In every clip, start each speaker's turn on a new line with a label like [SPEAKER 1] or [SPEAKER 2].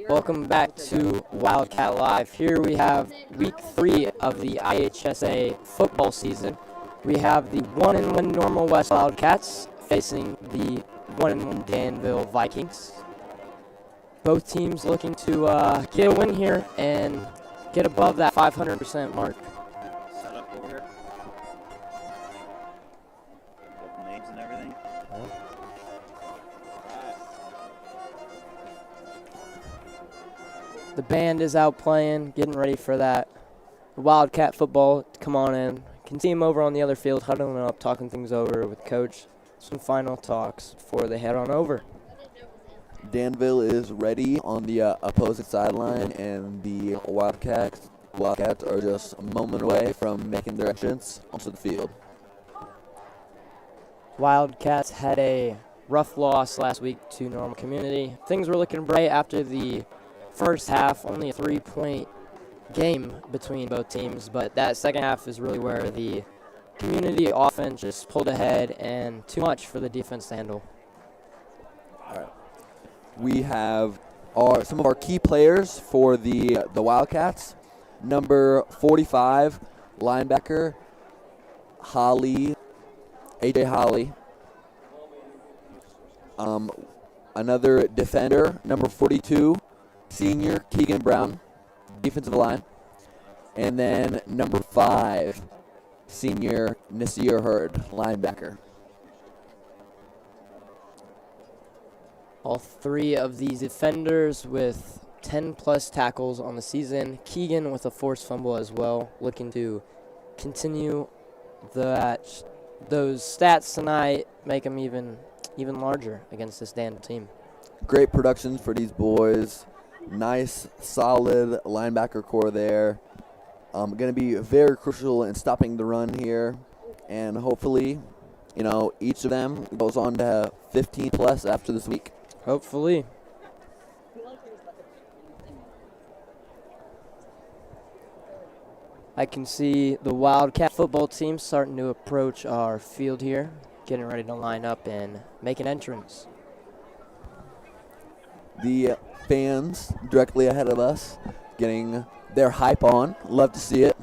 [SPEAKER 1] Welcome back to Wildcat Live. Here we have week 3 of the IHSA football season. We have the 1-1 Normal West Wildcats facing the 1-1 Danville Vikings. Both teams looking to get a win here and get above that 500% mark.
[SPEAKER 2] Set up over here. Got the names and everything.
[SPEAKER 1] The band is out playing, getting ready for that. The Wildcat football, come on in. Can see them over on the other field, huddling up, talking things over with Coach. Some final talks before they head on over.
[SPEAKER 3] Danville is ready on the opposing sideline, and the Wildcats are just a moment away from making their entrance onto the field.
[SPEAKER 1] Wildcats had a rough loss last week to Normal Community. Things were looking bright after the first half, only a 3-point game between both teams, but that second half is really where the community offense just pulled ahead and too much for the defense to handle.
[SPEAKER 3] All right. We have some of our key players for the Wildcats. Number 45, linebacker, AJ Holly. Another defender, number 42, senior Keegan Brown, defensive line. And then number 5, senior Nasir Hurd, linebacker.
[SPEAKER 1] All 3 of these defenders with 10-plus tackles on the season. Keegan with a forced fumble as well, looking to continue those stats tonight, make them even larger against this Danville team.
[SPEAKER 3] Great productions for these boys. Nice, solid linebacker core there. Going to be very crucial in stopping the run here. And hopefully, each of them goes on to 15-plus after this week.
[SPEAKER 1] Hopefully. I can see the Wildcat football team starting to approach our field here, getting ready to line up and make an entrance.
[SPEAKER 3] The fans directly ahead of us getting their hype on. Love to see it.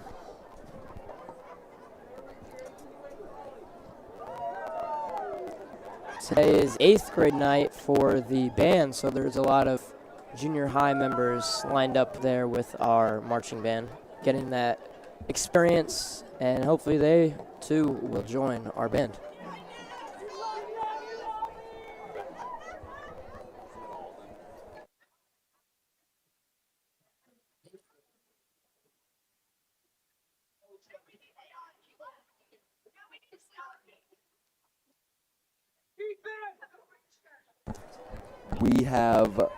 [SPEAKER 1] Today is 8th grade night for the band, so there's a lot of junior high members lined up there with our marching band, getting that experience, and hopefully they too will join our band.
[SPEAKER 3] We have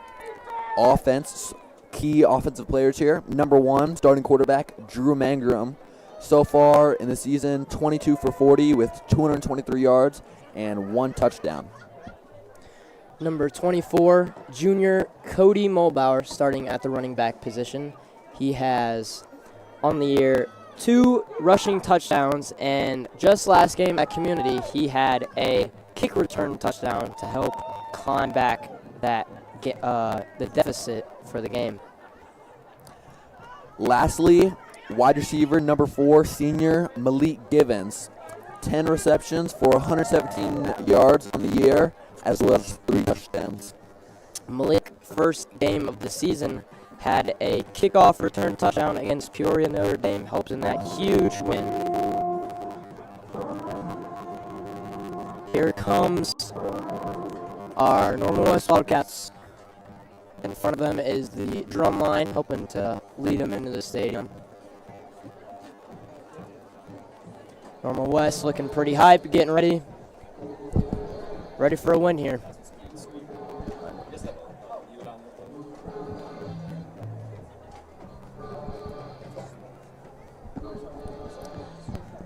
[SPEAKER 3] key offensive players here. Number 1, starting quarterback, Drew Mangrum. So far in the season, 22 for 40 with 223 yards and 1 touchdown.
[SPEAKER 1] Number 24, junior Cody Mulbauer, starting at the running back position. He has, on the year, 2 rushing touchdowns, and just last game at Community, he had a kick return touchdown to help climb back the deficit for the game.
[SPEAKER 3] Lastly, wide receiver number 4, senior Malik Givens. 10 receptions for 117 yards on the year, as well as 3 touchdowns.
[SPEAKER 1] Malik, first game of the season, had a kickoff return touchdown against Peoria Notre Dame, helped in that huge win. Here comes our Normal West Wildcats. In front of them is the drum line, hoping to lead them into the stadium. Normal West looking pretty hype, getting ready for a win here.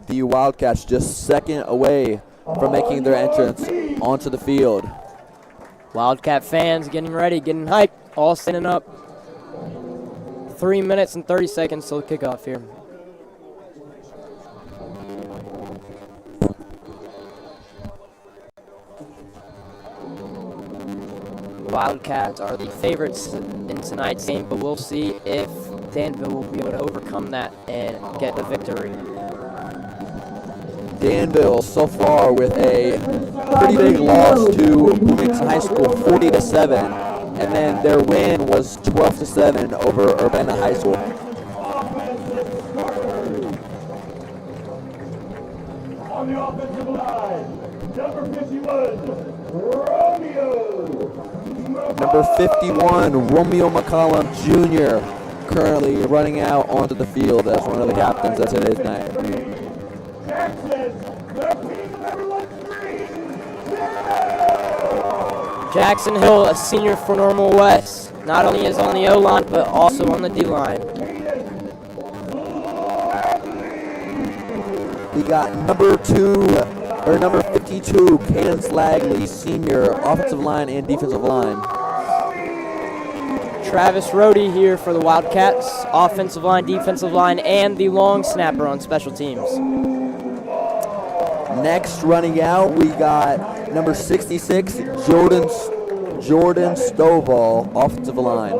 [SPEAKER 3] The Wildcats just second away from making their entrance onto the field.
[SPEAKER 1] Wildcat fans getting ready, getting hyped, all standing up. 3 minutes and 30 seconds till kickoff here. Wildcats are the favorites in tonight's game, but we'll see if Danville will be able to overcome that and get the victory.
[SPEAKER 3] Danville so far with a pretty big loss to Bloomington High School, 40-7, and then their win was 12-7 over Urbana High School.
[SPEAKER 4] On the offensive line, number 51, Romeo.
[SPEAKER 3] Number 51, Romeo McCollum Jr., currently running out onto the field as one of the captains of today's night.
[SPEAKER 1] Jackson Hill, a senior for Normal West, not only is on the O-line, but also on the D-line.
[SPEAKER 3] We got number 52, Cadence Lagley, senior, offensive line and defensive line.
[SPEAKER 1] Travis Rohde here for the Wildcats, offensive line, defensive line, and the long snapper on special teams.
[SPEAKER 3] Next running out, we got number 66, Jordan Stovall, offensive line.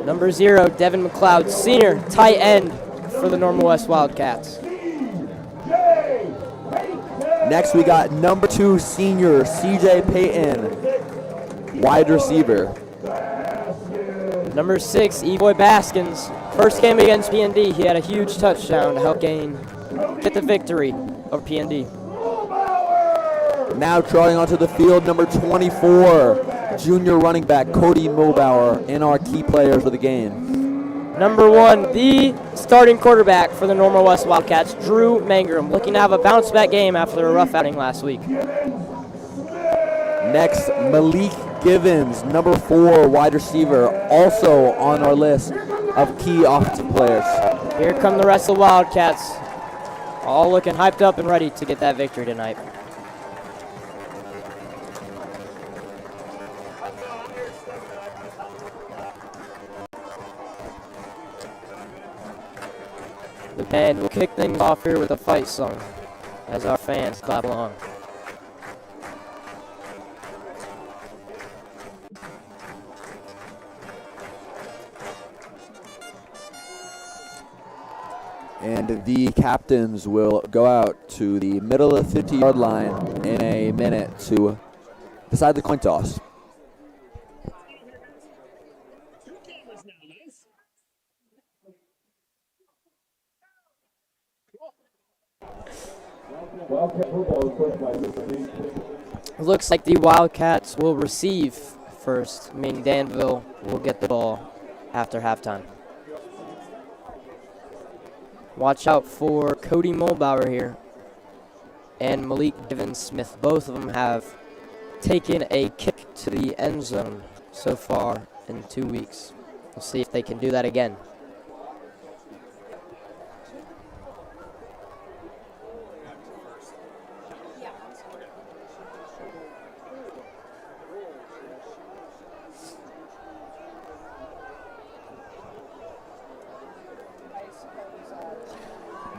[SPEAKER 1] Number 0, Devin McLeod, senior, tight end for the Normal West Wildcats.
[SPEAKER 3] Next, we got number 2, senior, CJ Payton, wide receiver.
[SPEAKER 1] Number 6, Evoy Baskins, first game against PND. He had a huge touchdown to help get the victory over PND.
[SPEAKER 3] Now trotting onto the field, number 24, junior running back Cody Mulbauer, and our key players for the game.
[SPEAKER 1] Number 1, the starting quarterback for the Normal West Wildcats, Drew Mangrum, looking to have a bounce-back game after a rough outing last week.
[SPEAKER 3] Next, Malik Givens, number 4, wide receiver, also on our list of key offensive players.
[SPEAKER 1] Here come the rest of the Wildcats, all looking hyped up and ready to get that victory tonight. The band will kick things off here with a fight song as our fans clap along.
[SPEAKER 3] And the captains will go out to the middle of the 50-yard line in a minute to decide the coin toss.
[SPEAKER 1] Looks like the Wildcats will receive first, meaning Danville will get the ball after halftime. Watch out for Cody Mulbauer here and Malik Givens Smith. Both of them have taken a kick to the end zone so far in 2 weeks. We'll see if they can do that again.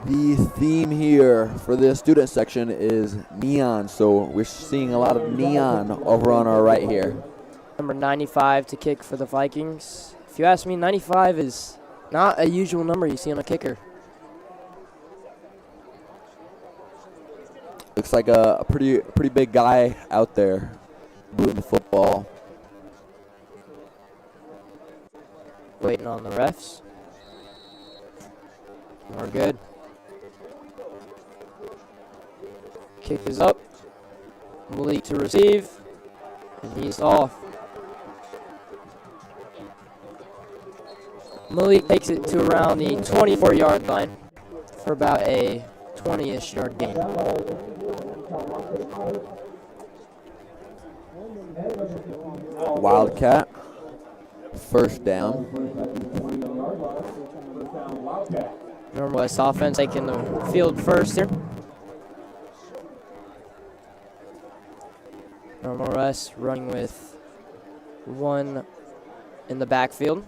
[SPEAKER 3] The theme here for the student section is neon, so we're seeing a lot of neon over on our right here.
[SPEAKER 1] Number 95 to kick for the Vikings. If you ask me, 95 is not a usual number you see on a kicker.
[SPEAKER 3] Looks like a pretty big guy out there moving the football.
[SPEAKER 1] Waiting on the refs. We're good. Kick is up. Malik to receive. And he's off. Malik takes it to around the 24-yard line for about a 20-ish yard gain.
[SPEAKER 3] Wildcat. First down.
[SPEAKER 1] Normal West offense taking the field first here. Normal West running with one in the backfield.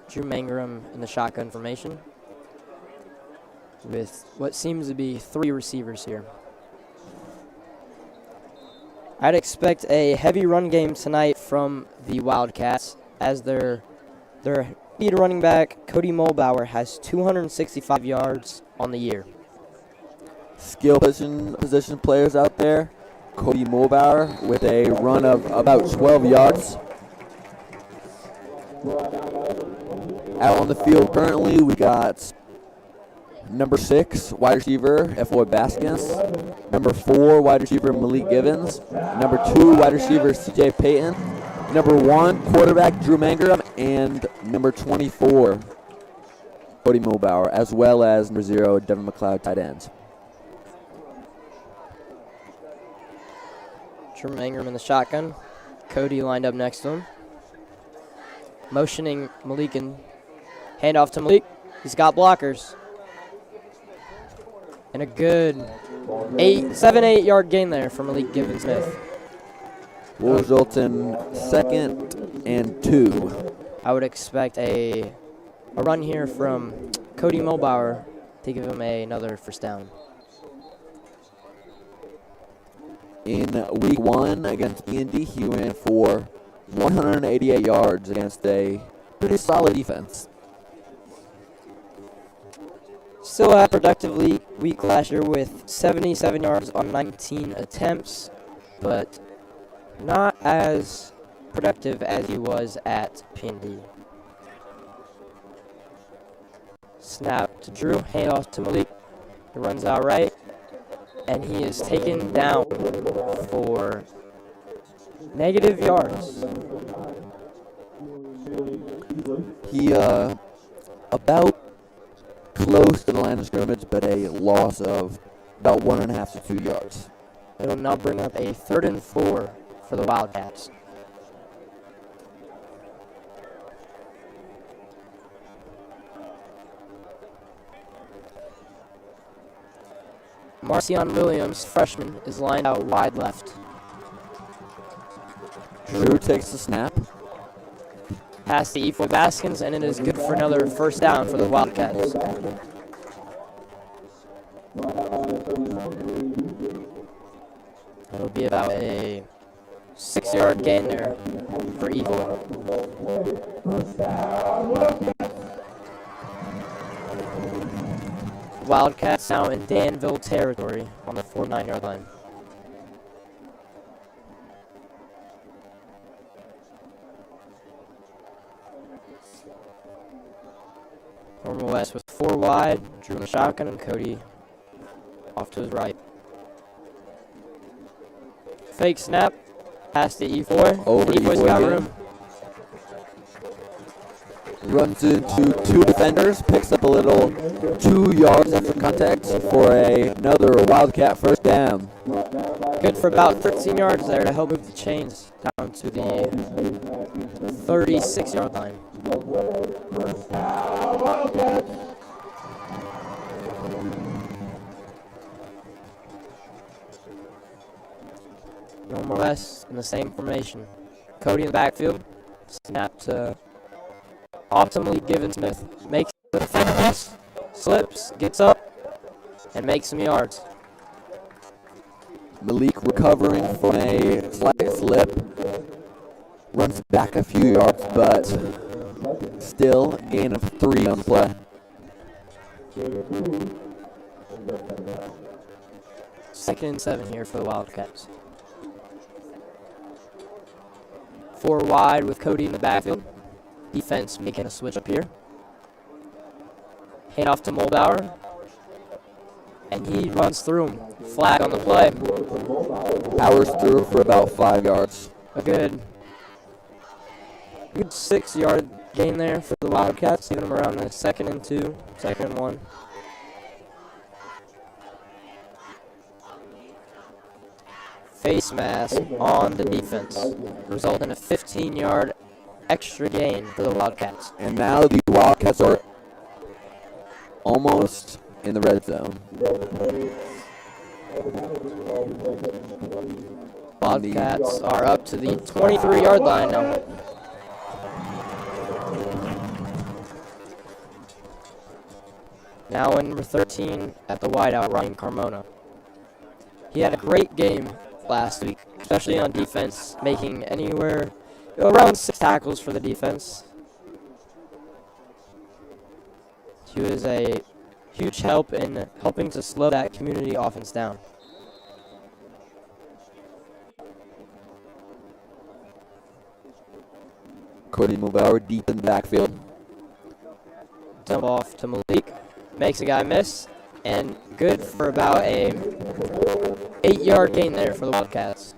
[SPEAKER 1] Drew Mangrum in the shotgun formation with what seems to be 3 receivers here. I'd expect a heavy run game tonight from the Wildcats as their lead running back, Cody Mulbauer, has 265 yards on the year.
[SPEAKER 3] Skill position players out there. Cody Mulbauer with a run of about 12 yards. Out on the field currently, we got number 6, wide receiver, F. Baskins. Number 4, wide receiver, Malik Givens. Number 2, wide receiver, C.J. Payton. Number 1, quarterback, Drew Mangrum. And number 24, Cody Mulbauer, as well as number 0, Devin McLeod, tight ends.
[SPEAKER 1] Drew Mangrum in the shotgun. Cody lined up next to him. Motioning Malik and hand off to Malik. He's got blockers. And a good 7-8 yard gain there for Malik Gibbons-Smith.
[SPEAKER 3] Will result in 2nd and 2.
[SPEAKER 1] I would expect a run here from Cody Mulbauer to give him another first down.
[SPEAKER 3] In week 1 against E&D, he went for 188 yards against a pretty solid defense.
[SPEAKER 1] Still had a productive week last year with 77 yards on 19 attempts, but not as productive as he was at P&D. Snap to Drew, handoff to Malik. He runs out right, and he is taken down for negative yards.
[SPEAKER 3] He about close to the line of scrimmage, but a loss of about 1.5 to 2 yards.
[SPEAKER 1] It'll now bring up a 3rd and 4 for the Wildcats. Marcion Williams, freshman, is lined out wide left.
[SPEAKER 3] Drew takes the snap.
[SPEAKER 1] Pass to Efo Baskins, and it is good for another first down for the Wildcats. It'll be about a 6-yard gain there for Efo. Wildcats now in Danville territory on the 49-yard line. Normal West with 4 wide, Drew in the shotgun, and Cody off to his right. Fake snap, pass to E4.
[SPEAKER 3] Over to
[SPEAKER 1] E4's
[SPEAKER 3] E4
[SPEAKER 1] got
[SPEAKER 3] again.
[SPEAKER 1] room.
[SPEAKER 3] Runs into 2 defenders, picks up a little 2 yards after contact for another Wildcat first down.
[SPEAKER 1] Good for about 13 yards there to help move the chains down to the 36-yard line. Normal West in the same formation. Cody in the backfield. Snap to optimally Gibbons-Smith. Makes the defense, slips, gets up, and makes some yards.
[SPEAKER 3] Malik recovering from a slight slip. Runs back a few yards, but still gain of 3 on the play.
[SPEAKER 1] Second and 7 here for the Wildcats. 4 wide with Cody in the backfield. Defense making a switch up here. Hand off to Mulbauer. And he runs through him. Flag on the play.
[SPEAKER 3] Powers through for about 5 yards.
[SPEAKER 1] A good 6-yard gain there for the Wildcats, leaving them around the 2nd and 2, 2nd and 1. Face mask on the defense, resulting in a 15-yard extra gain for the Wildcats.
[SPEAKER 3] And now the Wildcats are almost in the red zone.
[SPEAKER 1] Wildcats are up to the 23-yard line now. Now in number 13 at the wideout, Ryan Carmona. He had a great game last week, especially on defense, making anywhere around 6 tackles for the defense. He was a huge help in helping to slow that community offense down.
[SPEAKER 3] Cody Mulbauer deep in the backfield.
[SPEAKER 1] Dump off to Malik, makes a guy miss, and good for about a 8-yard gain there for the Wildcats.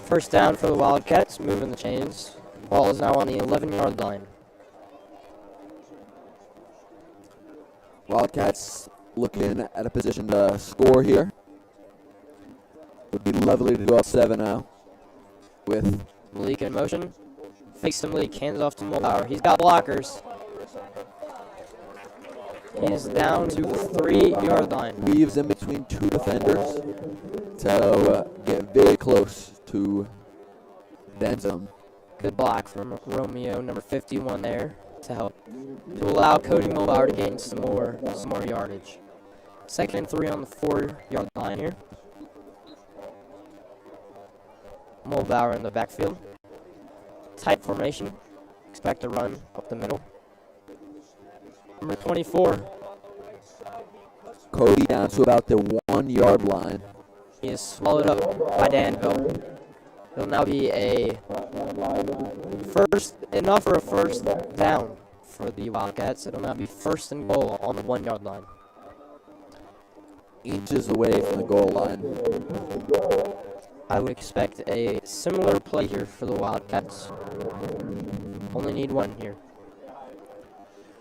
[SPEAKER 1] First down for the Wildcats, moving the chains. Ball is now on the 11-yard line.
[SPEAKER 3] Wildcats looking at a position to score here. Would be lovely to go up 7-0 with
[SPEAKER 1] Malik in motion. Fakes to Malik, hands off to Mulbauer. He's got blockers. He's down to the 3-yard line.
[SPEAKER 3] weaves in between 2 defenders to get very close to the end zone.
[SPEAKER 1] Good block from Romeo, number 51 there, to help to allow Cody Mulbauer to gain some more yardage. 2nd and 3 on the 4-yard line here. Mulbauer in the backfield. Tight formation. Expect to run up the middle. Number 24.
[SPEAKER 3] Cody down to about the 1-yard line.
[SPEAKER 1] He is swallowed up by Danville. It'll now be enough for a first down for the Wildcats. It'll now be 1st and goal on the 1-yard line.
[SPEAKER 3] Inches away from the goal line.
[SPEAKER 1] I would expect a similar play here for the Wildcats. Only need 1 here.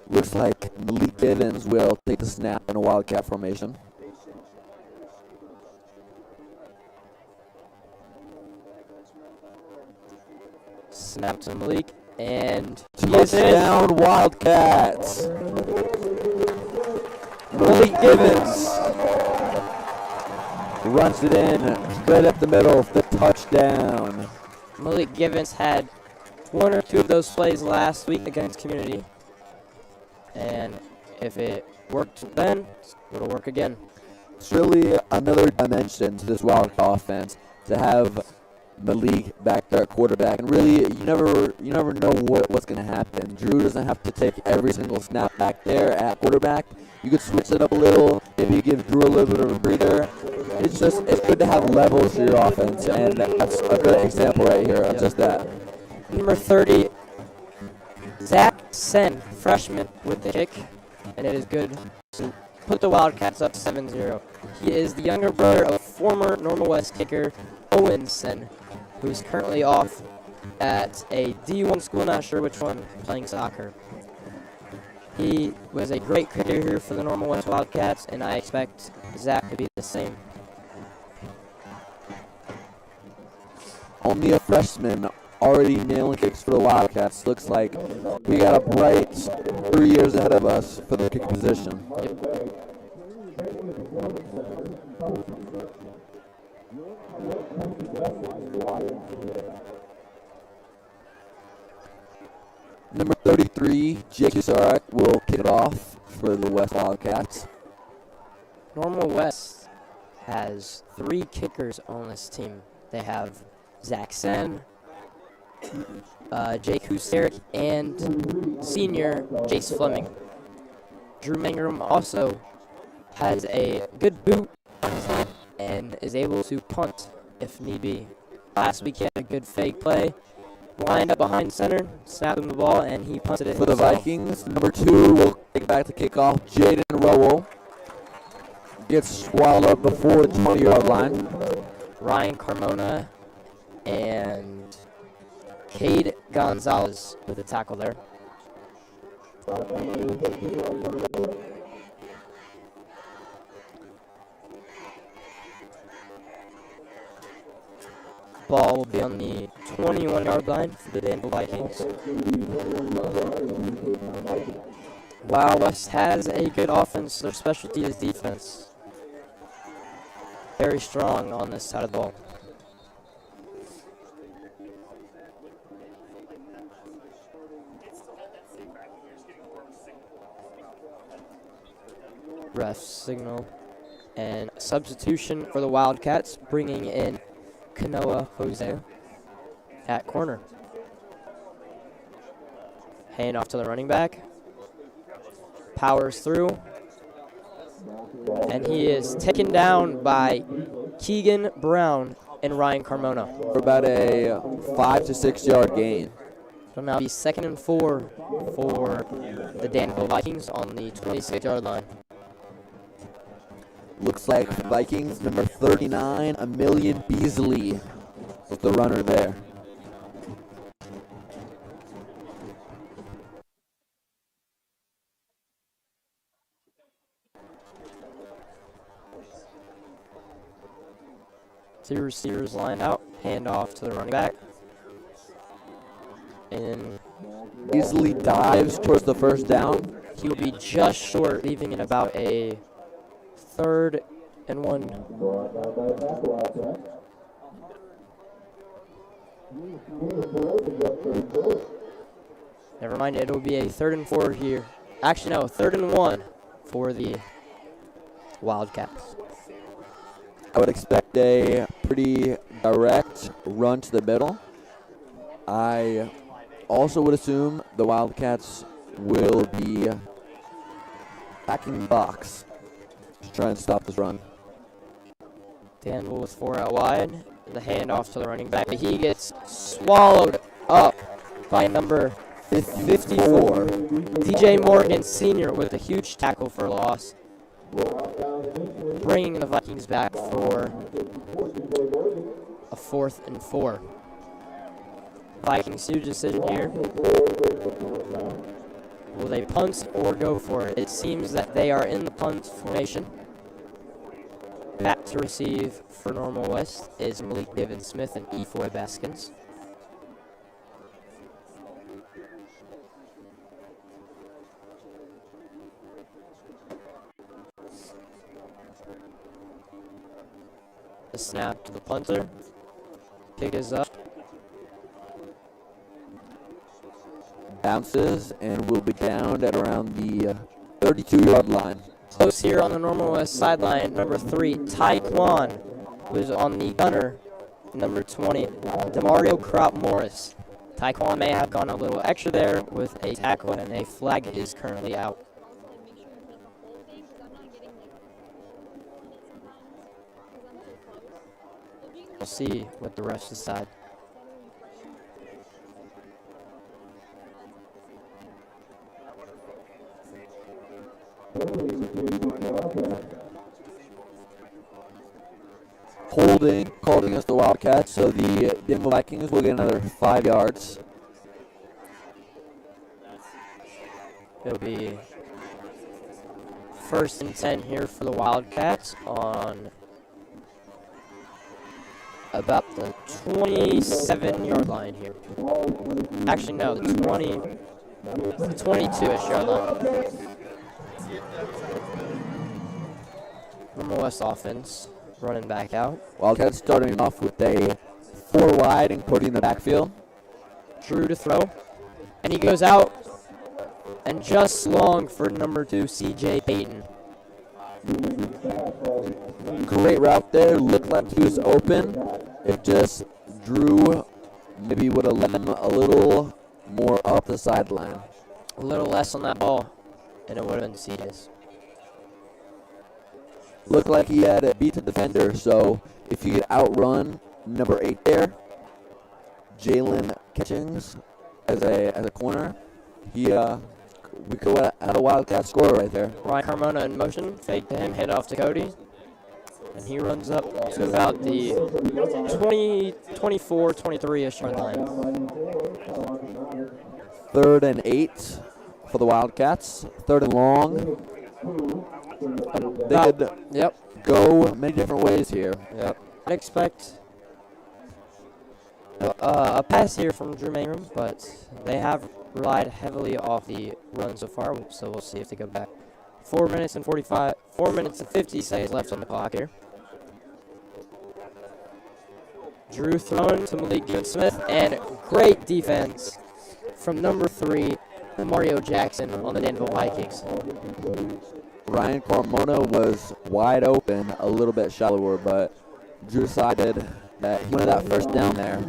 [SPEAKER 3] Looks like Malik Givens will take the snap in a Wildcat formation.
[SPEAKER 1] Snap to Malik, and he is in.
[SPEAKER 3] Touchdown Wildcats! Malik Givens runs it in, right up the middle for the touchdown.
[SPEAKER 1] Malik Givens had 1 or 2 of those plays last week against Community. And if it worked then, it'll work again.
[SPEAKER 3] It's really another dimension to this Wildcat offense to have Malik back there at quarterback, and really you never know what's going to happen. Drew doesn't have to take every single snap back there at quarterback. You could switch it up a little, maybe give Drew a little bit of a breather. It's good to have levels to your offense, and that's a good example right here of just that.
[SPEAKER 1] Number 30, Zach Sen, freshman, with the kick, and it is good to put the Wildcats up 7-0. He is the younger brother of former Normal West kicker Owen Sen, who is currently off at a D1 school, not sure which one, playing soccer. He was a great kicker here for the Normal West Wildcats, and I expect Zach to be the same.
[SPEAKER 3] Only a freshman already nailing kicks for the Wildcats. Looks like we got a bright 3 years ahead of us for the kick position. Number 33, Jake Usarak will kick it off for the West Wildcats.
[SPEAKER 1] Normal West has 3 kickers on this team. They have Zach Sen, Jake Husterick, and senior Jace Fleming. Drew Mangrum also has a good boot and is able to punt if need be. Last week he had a good fake play, lined up behind center, snapped him the ball, and he punted it
[SPEAKER 3] For the
[SPEAKER 1] himself.
[SPEAKER 3] Vikings, number 2 will take back the kickoff. Jaden Rowell gets swallowed up before the 20-yard line.
[SPEAKER 1] Ryan Carmona and Cade Gonzalez with a tackle there. Ball will be on the 21-yard line for the Danville Vikings. Wow, West has a good offense. Their specialty is defense. Very strong on this side of the ball. Ref signal. And substitution for the Wildcats, bringing in Kanoa Jose at corner. Hand off to the running back. Powers through. And he is taken down by Keegan Brown and Ryan Carmona.
[SPEAKER 3] For about a 5 to 6 yard gain.
[SPEAKER 1] It'll now be 2nd and 4 for the Danville Vikings on the 26-yard line.
[SPEAKER 3] Looks like Vikings number 39, Emilian Beasley, was the runner there.
[SPEAKER 1] Two receivers lined out, hand off to the running back. And
[SPEAKER 3] Beasley dives towards the first down.
[SPEAKER 1] he will be just short, leaving it about a 3rd and 1. Never mind, it will be a 3rd and 4 here. Actually, no, 3rd and 1 for the Wildcats.
[SPEAKER 3] I would expect a pretty direct run to the middle. I also would assume the Wildcats will be backing the box to try and stop this run.
[SPEAKER 1] Danville with 4 out wide. The handoff to the running back. But he gets swallowed up by number 54. DJ Morgan Sr. with a huge tackle for loss. Bringing the Vikings back for a 4th and 4. Vikings huge decision here. Will they punt or go for it? It seems that they are in the punt formation. Back to receive for Normal West is Malik Given-Smith and Efoy Baskins. The snap to the punter. Kick is up.
[SPEAKER 3] Bounces and will be downed at around the 32-yard line.
[SPEAKER 1] Close here on the Normal West sideline, number 3, Taekwon, who's on the gunner, number 20, Demario Crop Morris. Taekwon may have gone a little extra there with a tackle, and a flag is currently out. We'll see what the refs decide.
[SPEAKER 3] Holding called against the Wildcats, so the Danville Vikings will get another 5 yards.
[SPEAKER 1] It'll be 1st and 10 here for the Wildcats on about the 27-yard line here. Actually, no, the 22-ish yard line. Normal West offense running back out.
[SPEAKER 3] Wildcats starting off with a 4 wide and putting in the backfield.
[SPEAKER 1] Drew to throw. And he goes out and just long for number 2, C.J. Payton.
[SPEAKER 3] Great route there. Looked like he was open. It just Drew maybe would have let him a little more up the sideline.
[SPEAKER 1] A little less on that ball, and it would have been CJ's.
[SPEAKER 3] Looked like he had beat the defender, so if you could outrun number 8 there, Jalen Kitchings as a corner, we could have a Wildcat scorer right there.
[SPEAKER 1] Ryan Carmona in motion, fake to him, hand off to Cody. And he runs up to about the 24, 23-ish yard line.
[SPEAKER 3] 3rd and 8 for the Wildcats. 3rd and long. They could go many different ways here.
[SPEAKER 1] Yep. I'd expect a pass here from Drew Mayrum, but they have relied heavily off the run so far, so we'll see if they go back. 4 minutes and 50 seconds left on the clock here. Drew throwing to Malik Given-Smith, and great defense from number 3, Mario Jackson on the Danville Vikings.
[SPEAKER 3] Ryan Carmona was wide open, a little bit shallower, but Drew decided that he wanted that first down there.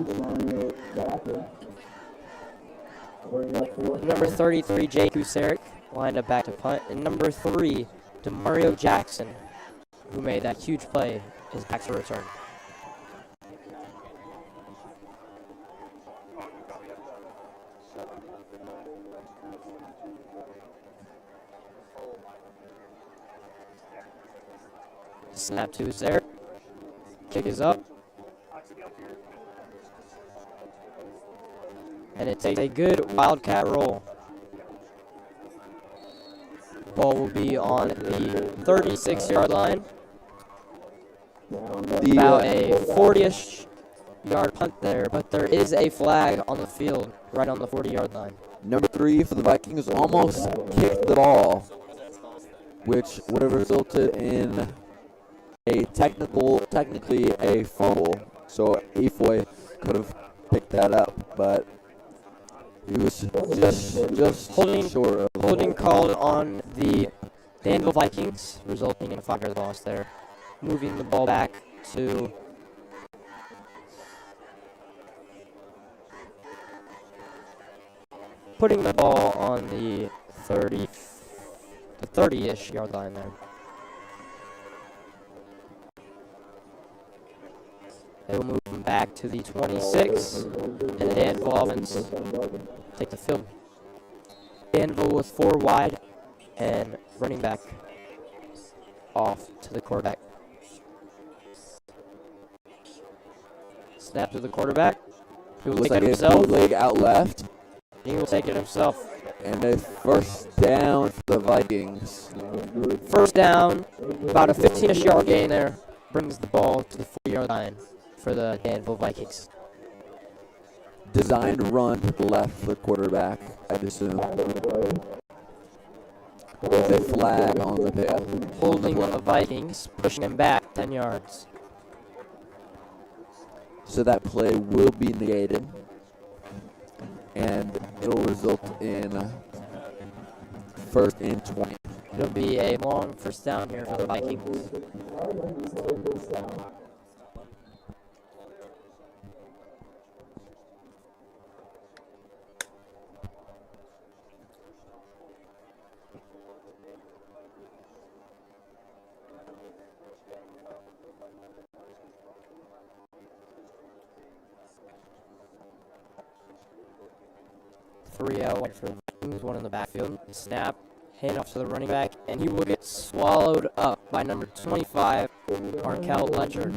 [SPEAKER 1] Number 33, Jake Useric, lined up back to punt. And number 3, Demario Jackson, who made that huge play, is back to return. Snap to Useric. Kick is up. And it takes a good Wildcat roll. Ball will be on the 36-yard line. About a 40-ish yard punt there, but there is a flag on the field right on the 40-yard line.
[SPEAKER 3] Number 3 for the Vikings almost kicked the ball, which would have resulted in a technically a fumble. So Efoy could have picked that up, but he was just short of
[SPEAKER 1] holding called on the Danville Vikings, resulting in a 5-yard loss there. Moving the ball back to putting the ball on the 30-ish yard line there. They will move them back to the 26, and the Danville offense take the field. Danville with 4 wide and running back off to the quarterback. Snap to the quarterback. He will take it himself.
[SPEAKER 3] Leg out left.
[SPEAKER 1] He will take it himself.
[SPEAKER 3] And a first down for the Vikings.
[SPEAKER 1] First down, about a 15-ish yard gain there. Brings the ball to the 40-yard line for the Danville Vikings.
[SPEAKER 3] Designed run to the left for the quarterback, I'd assume. With a flag on the pit.
[SPEAKER 1] Holding the Vikings, pushing him back 10 yards.
[SPEAKER 3] So that play will be negated. And it'll result in first and 20.
[SPEAKER 1] It'll be a long first down here for the Vikings. Three out for the Vikings, one in the backfield. Snap, hand off to the running back, and he will get swallowed up by number 25, Markel Letcher.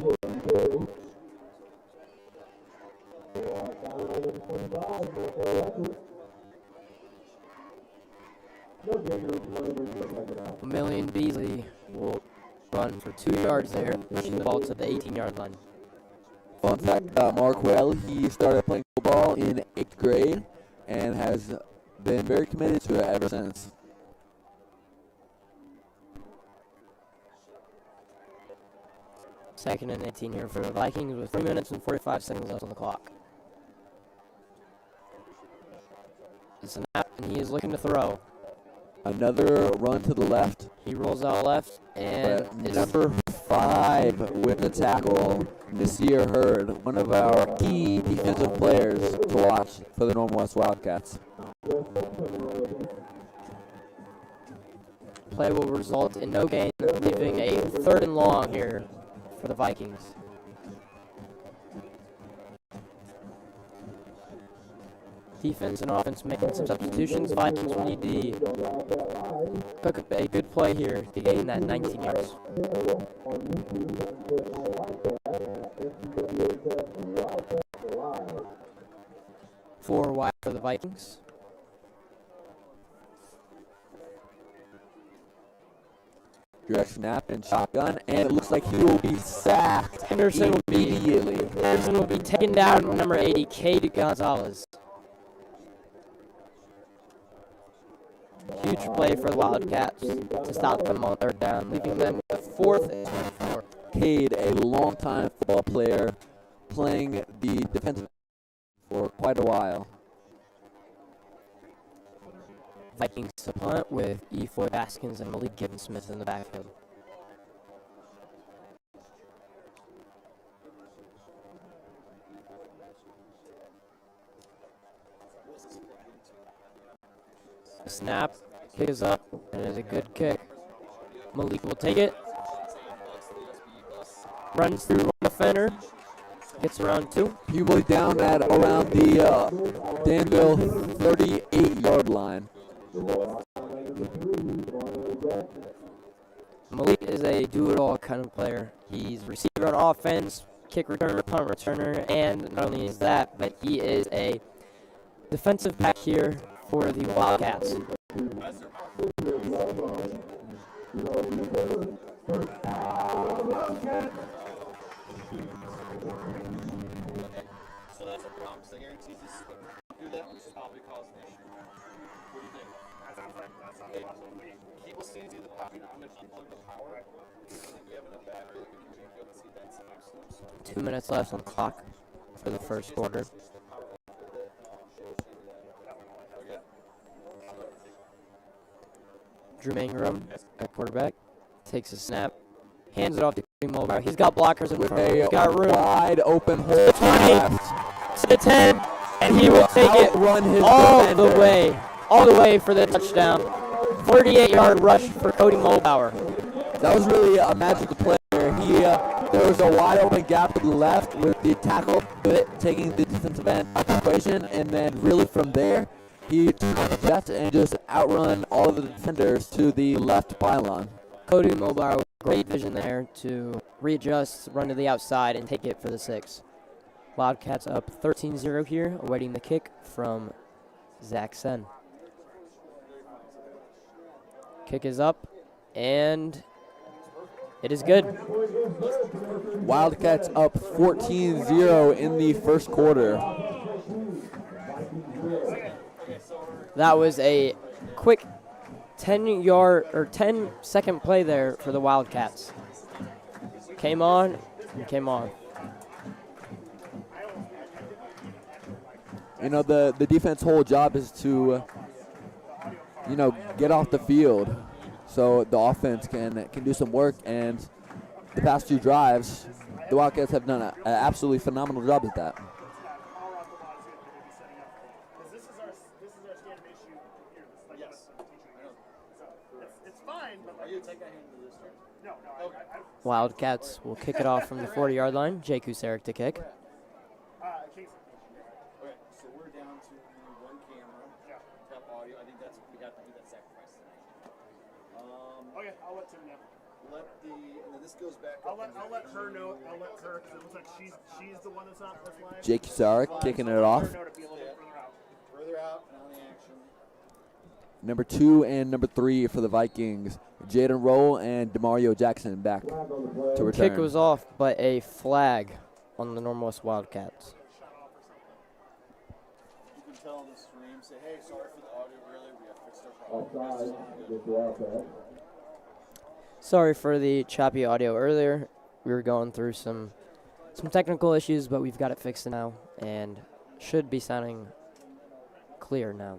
[SPEAKER 1] Million Beasley will run for 2 yards there, pushing the ball to the 18-yard line.
[SPEAKER 3] Fun fact about Mark Well, he started playing football in 8th grade and has been very committed to it ever since.
[SPEAKER 1] Second and 18 here for the Vikings with 3 minutes and 45 seconds left on the clock. Snap, and he is looking to throw.
[SPEAKER 3] Another run to the left.
[SPEAKER 1] He rolls out left, and
[SPEAKER 3] But number 5 with the tackle, Nasir Hurd, one of our key defensive players to watch for the Northern West Wildcats.
[SPEAKER 1] Play will result in no gain, leaving a 3rd and long here for the Vikings. Defense and offense making some substitutions. Vikings will need to cook up a good play here to gain that 19 yards. 4 wide for the Vikings.
[SPEAKER 3] Direct snap and shotgun, and it looks like he will be sacked
[SPEAKER 1] Henderson
[SPEAKER 3] immediately.
[SPEAKER 1] will be taken down, number 80, Cade Gonzalez. Huge play for the Wildcats to stop them on 3rd down, leaving them with 4th and 24.
[SPEAKER 3] Cade, a longtime football player, playing the defensive for quite a while.
[SPEAKER 1] Vikings to punt with E. Baskins and Malik Gibbons-Smith in the backfield. Snap, kick is up, and it is a good kick. Malik will take it. Runs through one defender. Gets around 2.
[SPEAKER 3] Peabody down at around the Danville 38-yard line.
[SPEAKER 1] Malik is a do-it-all kind of player. He's receiver on offense, kick returner, punt returner, and not only is that, but he is a defensive back here for the Wildcats.
[SPEAKER 2] So that's a problem. So guarantees this do that, which is probably causing an issue. What do you think? That sounds like he will see the power. I'm going to unplug the power. We have enough battery that we can be able to see that snap.
[SPEAKER 1] 2 minutes left on the clock for the first quarter. Drew Ingram at quarterback takes a snap, hands it off to Cody Mulbauer. He's got blockers in front. He's got room.
[SPEAKER 3] Wide open hole.
[SPEAKER 1] 20 to the 10, and he will take it all the way for the touchdown. 38-yard rush for Cody Mulbauer.
[SPEAKER 3] That was really a magical play. There was a wide open gap to the left with the tackle taking the defensive end out of the equation, and then really from there, he took the jet and just outrun all of the defenders to the left pylon.
[SPEAKER 1] Cody Mulbauer with great vision there to readjust, run to the outside, and take it for the 6. Wildcats up 13-0 here, awaiting the kick from Zach Sen. Kick is up, and it is good.
[SPEAKER 3] Wildcats up 14-0 in the first quarter.
[SPEAKER 1] That was a quick 10-second play there for the Wildcats. Came on and came on.
[SPEAKER 3] You know, the defense's whole job is to, get off the field so the offense can do some work. And the past 2 drives, the Wildcats have done an absolutely phenomenal job at that.
[SPEAKER 1] Wildcats will kick it off from the 40-yard line. Jay Kusarek to kick.
[SPEAKER 2] Okay, so we're down to 1 camera, tap audio. I think we have to do that sacrifice tonight.
[SPEAKER 5] Okay, I'll let Tim know.
[SPEAKER 2] And then this goes back.
[SPEAKER 5] I'll let her know. I'll let her, because it looks like she's the one that's live.
[SPEAKER 3] Jake Sarek kicking it off.
[SPEAKER 5] Her know to be a little bit
[SPEAKER 2] Further out and on the action.
[SPEAKER 3] Number 2 and number 3 for the Vikings. Jaden Roll and DeMario Jackson back to return.
[SPEAKER 1] Kick was off, but a flag on the Northwest Wildcats.
[SPEAKER 2] You can tell on the stream, say, hey, sorry for the audio earlier. We have fixed our problem.
[SPEAKER 1] Sorry for the choppy audio earlier. We were going through some technical issues, but we've got it fixed now and should be sounding clear now.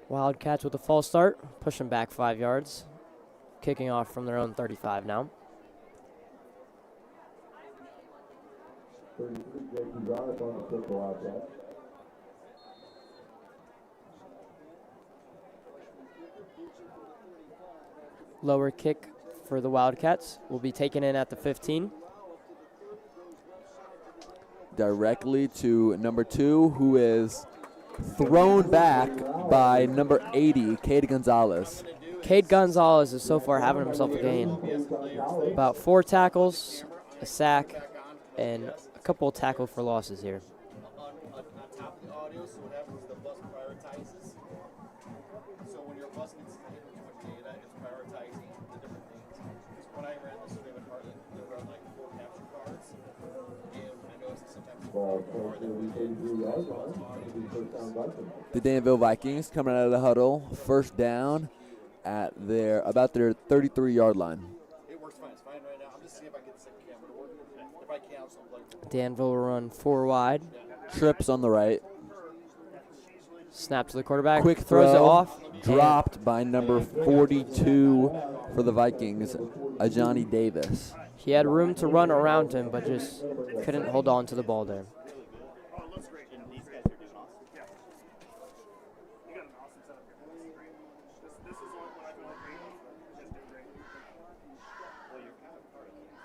[SPEAKER 1] Wildcats with a false start, pushing back 5 yards, kicking off from their own 35 now. Lower kick for the Wildcats will be taken in at the 15.
[SPEAKER 3] Directly to number 2, who is thrown back by number 80, Cade Gonzalez.
[SPEAKER 1] Cade Gonzalez is so far having himself a game. About 4 tackles, a sack, and a couple of tackle for losses here.
[SPEAKER 2] On top of the audio, so what happens is the bus prioritizes. So when your bus gets hit with too much data, it's prioritizing the different things. Because when I ran the stream at Heartland, they run like 4 capture cards. And I noticed that sometimes
[SPEAKER 3] The Danville Vikings coming out of the huddle, first down at about their 33-yard line.
[SPEAKER 2] it works fine. It's fine right now. I'm just seeing if I get the second camera to work. If I can, I'll just unplug it.
[SPEAKER 1] Danville will run 4 wide.
[SPEAKER 3] Trips on the right.
[SPEAKER 1] Snap to the quarterback.
[SPEAKER 3] Quick
[SPEAKER 1] throws
[SPEAKER 3] throw,
[SPEAKER 1] it off.
[SPEAKER 3] dropped by number 42 for the Vikings, Ajani Davis.
[SPEAKER 1] He had room to run around him, but just couldn't hold on to the ball there.
[SPEAKER 5] Oh, it looks great. And these guys are doing awesome. Yeah. You got an awesome setup here. This is great. This is what I feel like Pregame. You guys do great.
[SPEAKER 2] Well, you're kind of part of it.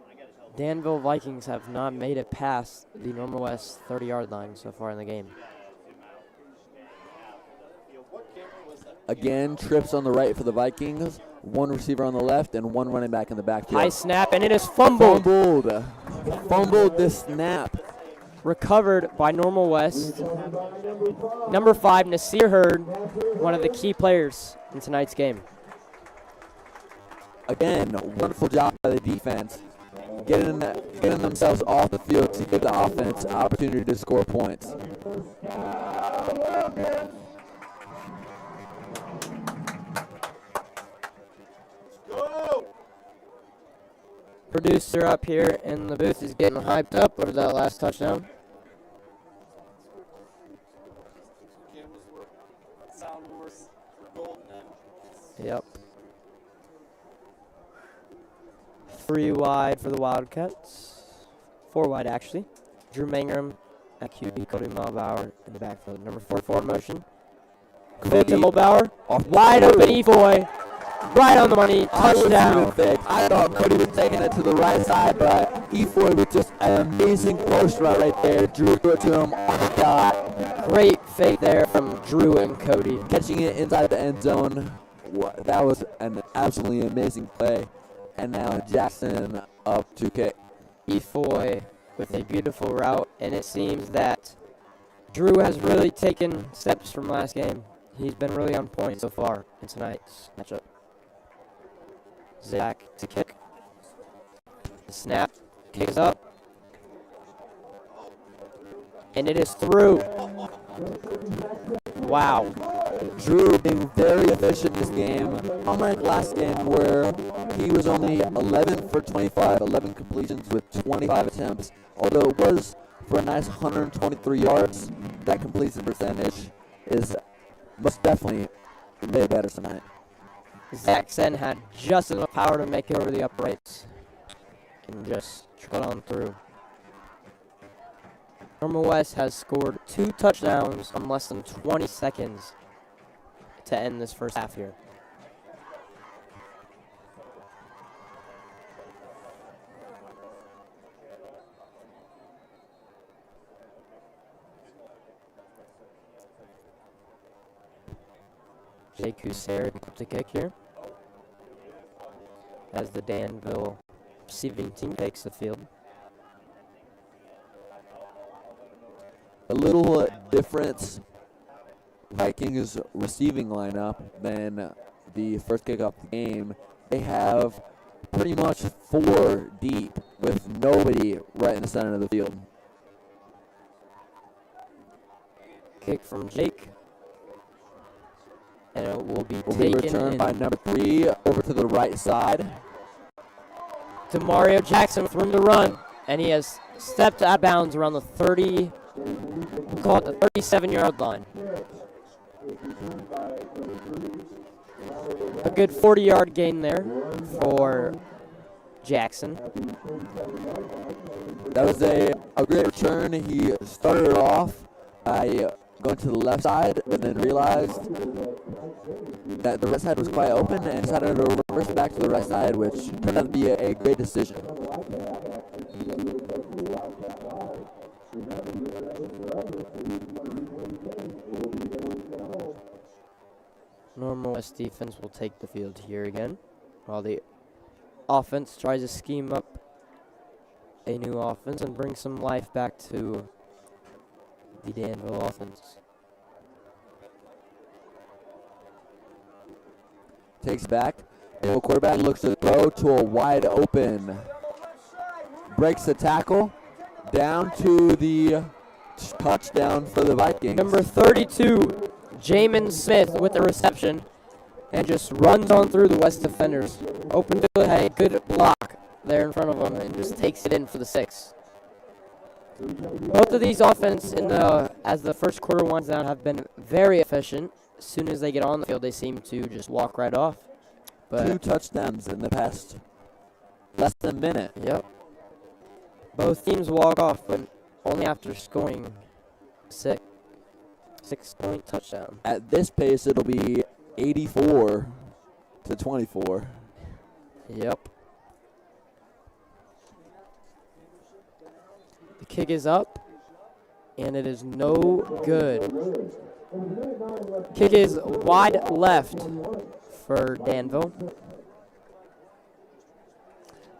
[SPEAKER 2] I got to tell
[SPEAKER 1] Danville Vikings have not made it past the Normal West 30-yard line so far in the game.
[SPEAKER 2] what camera was that?
[SPEAKER 3] Again, trips on the right for the Vikings, one receiver on the left, and one running back in the backfield.
[SPEAKER 1] High snap, and it is fumbled.
[SPEAKER 3] Fumbled this snap.
[SPEAKER 1] Recovered by Normal West. Number 5, Nasir Hurd, one of the key players in tonight's game.
[SPEAKER 3] Again, wonderful job by the defense, getting themselves off the field to give the offense an opportunity to score points.
[SPEAKER 2] Go!
[SPEAKER 1] Producer up here in the booth is getting hyped up over that last touchdown.
[SPEAKER 2] Cameras work. Sound works. We're golden now.
[SPEAKER 1] Yep. 3 wide for the Wildcats. 4 wide, actually. Drew Mangrum at QB, Cody Mulbauer in the backfield. Number 44 in motion. Cody to Mulbauer. Wide open E-boy. Right on the money. Touchdown.
[SPEAKER 3] I thought Cody was taking it to the right side, but E4 with just an amazing post route right there. Drew threw it to him on the dot.
[SPEAKER 1] Great fake there from Drew and Cody.
[SPEAKER 3] Catching it inside the end zone. That was an absolutely amazing play. And now Jackson up to kick.
[SPEAKER 1] E-Foy with a beautiful route, and it seems that Drew has really taken steps from last game. He's been really on point so far in tonight's matchup. Zach to kick. The snap, kicks up, and it is through. Wow.
[SPEAKER 3] Drew being very efficient this game, unlike last game where he was only 11 for 25, 11 completions with 25 attempts. Although it was for a nice 123 yards, that completion percentage is most definitely way better tonight.
[SPEAKER 1] Zach Sen had just enough power to make it over the uprights and just trickle on through. Normal West has scored 2 touchdowns in less than 20 seconds to end this first half here. Jake Husser with the kick here as the Danville receiving team takes the field.
[SPEAKER 3] A little difference Vikings receiving lineup than the first kick off the game. They have pretty much 4 deep with nobody right in the center of the field.
[SPEAKER 1] Kick from Jake. And it will be
[SPEAKER 3] Will be
[SPEAKER 1] taken
[SPEAKER 3] returned
[SPEAKER 1] in
[SPEAKER 3] by number 3 over to the right side.
[SPEAKER 1] to Mario Jackson with room to run. And he has stepped out of bounds around the 30, we'll call it the 37-yard line. A good 40-yard gain there for Jackson.
[SPEAKER 3] That was a great return. He started off by going to the left side and then realized that the right side was quite open and decided to reverse back to the right side, which turned out to be a great decision.
[SPEAKER 1] Normal West defense will take the field here again, while the offense tries to scheme up a new offense and bring some life back to the Danville offense.
[SPEAKER 3] Takes back. The quarterback looks to throw to a wide open. Breaks the tackle. Down to the touchdown for the Vikings.
[SPEAKER 1] Number 32, Jamin Smith with the reception and just runs on through the West defenders. Open to a good block there in front of him and just takes it in for the 6. Both of these offense as the first quarter winds down have been very efficient. As soon as they get on the field, they seem to just walk right off. But
[SPEAKER 3] 2 touchdowns in the past less than a minute.
[SPEAKER 1] yep. Both teams walk off, but only after scoring 6-point touchdown.
[SPEAKER 3] At this pace, it'll be 84-24.
[SPEAKER 1] Yep. The kick is up, and it is no good. Kick is wide left for Danville.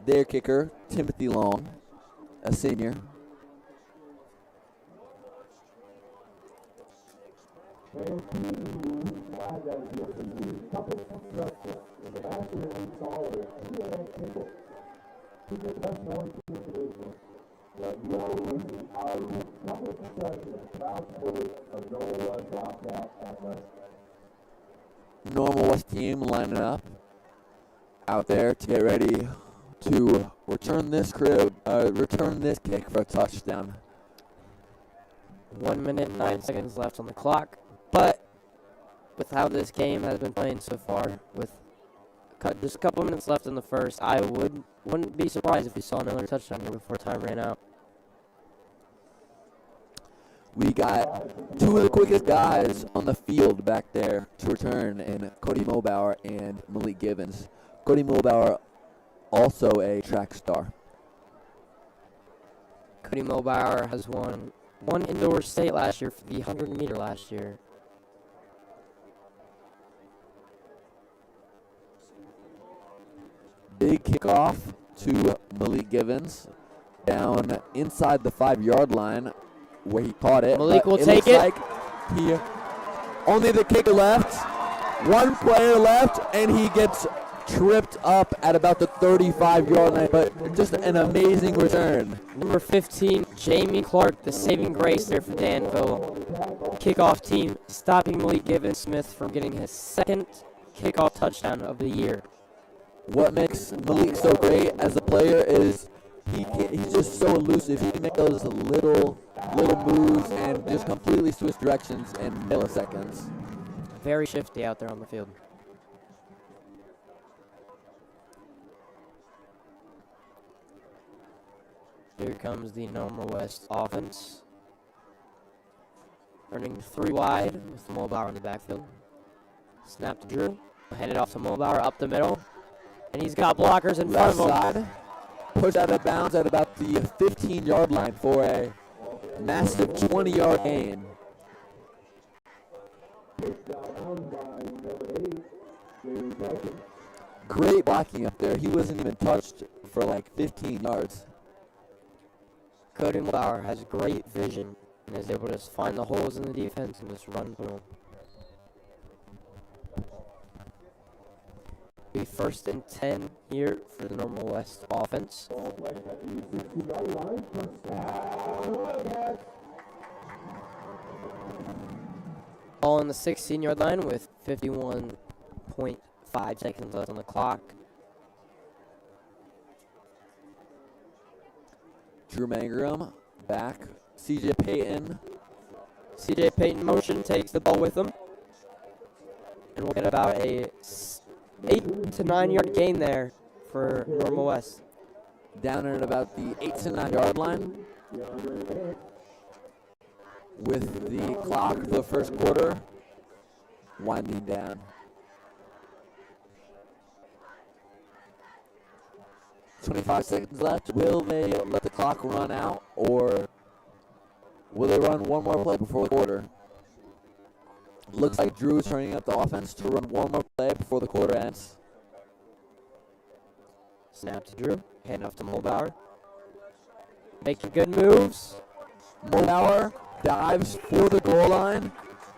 [SPEAKER 3] Their kicker, Timothy Long, a senior. Normal West team lining up out there to get ready to return this kick for a touchdown.
[SPEAKER 1] 1 minute, 9 seconds left on the clock. But with how this game has been playing so far, with just a couple minutes left in the first, I wouldn't be surprised if we saw another touchdown here before time ran out.
[SPEAKER 3] We got 2 of the quickest guys on the field back there to return in Cody Mulbauer and Malik Givens. Cody Mulbauer, also a track star.
[SPEAKER 1] Cody Mulbauer has won one indoor state last year for the 100-meter last year.
[SPEAKER 3] Big kickoff to Malik Givens down inside the 5-yard line where he caught it.
[SPEAKER 1] Malik
[SPEAKER 3] but
[SPEAKER 1] will take it.
[SPEAKER 3] Like only the kicker left. One player left, and he gets tripped up at about the 35-yard line, but just an amazing return.
[SPEAKER 1] Number 15, Jamie Clark, the saving grace there for Danville. Kickoff team stopping Malik Givens Smith from getting his second kickoff touchdown of the year.
[SPEAKER 3] What makes Malik so great as a player is he's just so elusive. He can make those little moves and just completely switch directions in milliseconds.
[SPEAKER 1] Very shifty out there on the field. Here comes the Normal West offense. Running 3 wide with Mulbauer in the backfield. Snap to Drew. Hand it off to Mulbauer up the middle. And he's got blockers in front
[SPEAKER 3] Left
[SPEAKER 1] of him.
[SPEAKER 3] side, pushed out of bounds at about the 15-yard line for a massive 20-yard gain. Great blocking up there. He wasn't even touched for like 15 yards.
[SPEAKER 1] Cody Mulbauer has great vision and is able to just find the holes in the defense and just run through them. Be 1st and 10 here for the Normal West offense. All on the 16-yard line with 51.5 seconds left on the clock.
[SPEAKER 3] Drew Mangrum back. CJ Payton.
[SPEAKER 1] CJ Payton motion takes the ball with him. And we'll get about a 8 to 9 yard gain there for Normal West.
[SPEAKER 3] Down at about the 8 to 9 yard line. With the clock, the first quarter, winding down. 25 seconds left. Will they let the clock run out, or will they run one more play before the quarter? Looks like Drew is turning up the offense to run one more play before the quarter ends.
[SPEAKER 1] Snap to Drew. Hand off to Mulbauer. Making good moves.
[SPEAKER 3] Mulbauer dives for the goal line.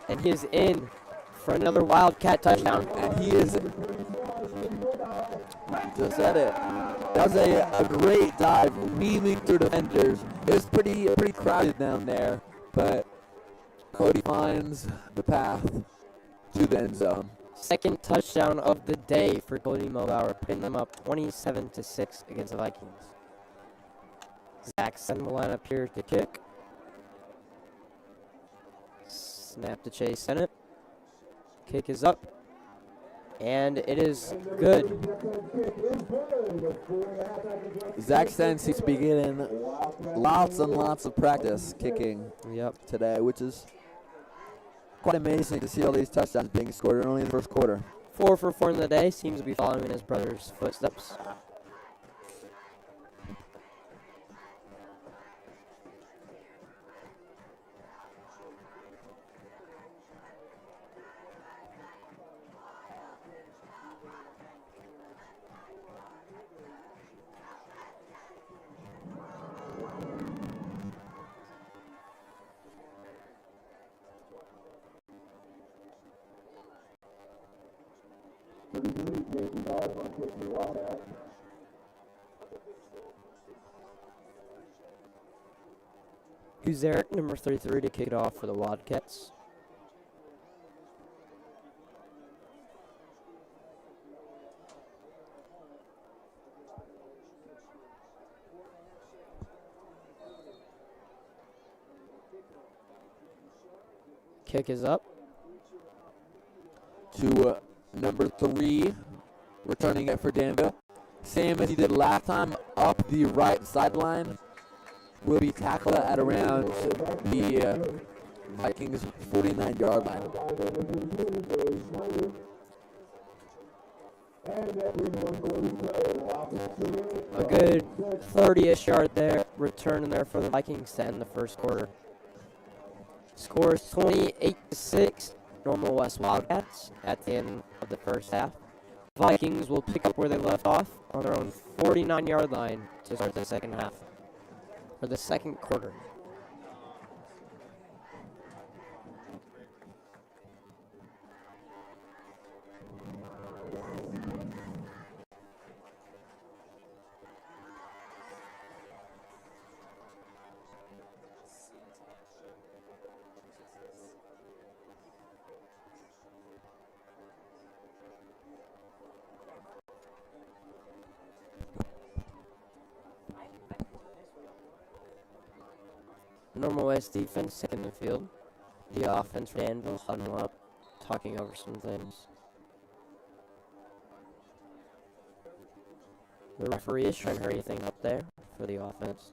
[SPEAKER 1] And he is in for another Wildcat touchdown.
[SPEAKER 3] And he is, just said it. That was a great dive, weaving through defenders. It was pretty crowded down there, but Cody finds the path to the end zone.
[SPEAKER 1] Second touchdown of the day for Cody Mulbauer, putting them up 27-6 against the Vikings. Jackson will line up here to kick. Snap to Chase Sennett. Kick is up. And it is good.
[SPEAKER 3] Zach Sennett seems to be getting lots and lots of practice kicking today, which is quite amazing to see all these touchdowns being scored early in the first quarter.
[SPEAKER 1] 4 for 4 in the day. Seems to be following in his brother's footsteps. Who's there? Number 33 to kick it off for the Wildcats. Kick is up.
[SPEAKER 3] To number 3, returning it for Danville. Same as he did last time, up the right sideline. Will be tackled at around the Vikings 49-yard line.
[SPEAKER 1] A good 30-ish yard there, return there for the Vikings to end the first quarter. Score is 28-6, Normal West Wildcats at the end of the first half. Vikings will pick up where they left off on their own 49-yard line to start the second half, or the second quarter. Normal West defense in the field. The offense for Danville huddle up, talking over some things. The referee is trying to hurry things up there for the offense.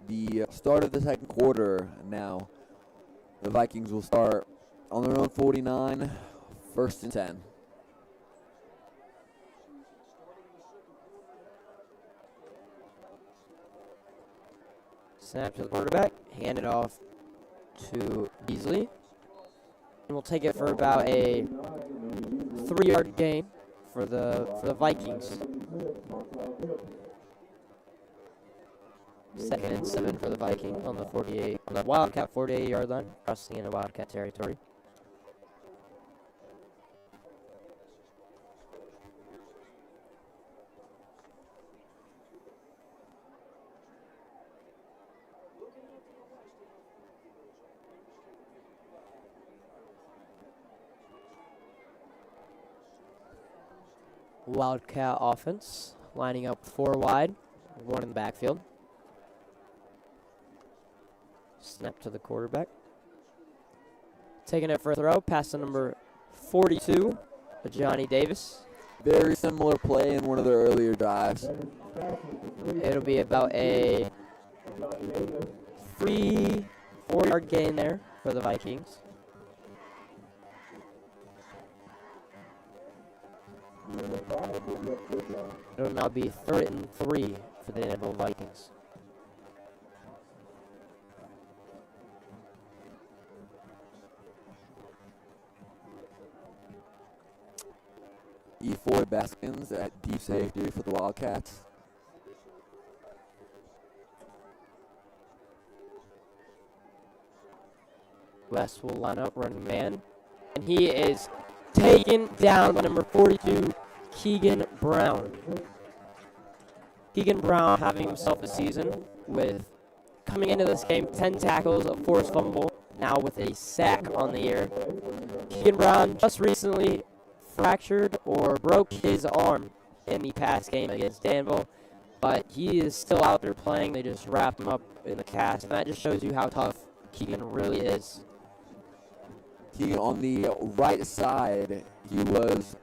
[SPEAKER 3] The start of the second quarter now. The Vikings will start on their own 49, 1st and 10.
[SPEAKER 1] Snap to the quarterback, hand it off to Beasley. And we'll take it for about a 3-yard gain for the Vikings. 2nd and 7 for the Vikings on the Wildcat 48-yard line, crossing into Wildcat territory. Wildcat offense lining up 4 wide, 1 in the backfield. Snap to the quarterback. Taking it for a throw, pass to number 42, Johnny Davis.
[SPEAKER 3] Very similar play in one of their earlier drives.
[SPEAKER 1] It'll be about a 3-4-yard gain there for the Vikings. It'll now be 3rd and 3 for the Danville Vikings.
[SPEAKER 3] E4 Baskins at deep safety for the Wildcats.
[SPEAKER 1] West will line up, running man. And he is taken down by number 42, Keegan Brown. Keegan Brown having himself a season with coming into this game, 10 tackles, a forced fumble, now with a sack on the year. Keegan Brown just recently fractured or broke his arm in the past game against Danville, but he is still out there playing. They just wrapped him up in the cast, and that just shows you how tough Keegan really is.
[SPEAKER 3] Keegan on the right side, he was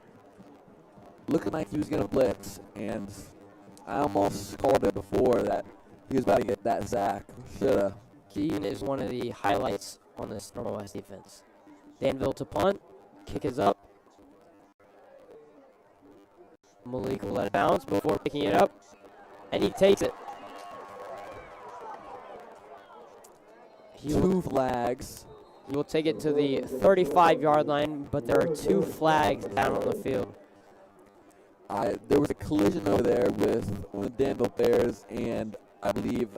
[SPEAKER 3] looking like he was going to blitz, and I almost called it before that he was about to get that sack. Shoulda.
[SPEAKER 1] Keegan is one of the highlights on this Normal West defense. Danville to punt. Kick is up. Malik will let it bounce before picking it up, and he takes it.
[SPEAKER 3] Two flags.
[SPEAKER 1] He will take it to the 35-yard line, but there are 2 flags down on the field.
[SPEAKER 3] There was a collision over there with one of the Danville Bears and I believe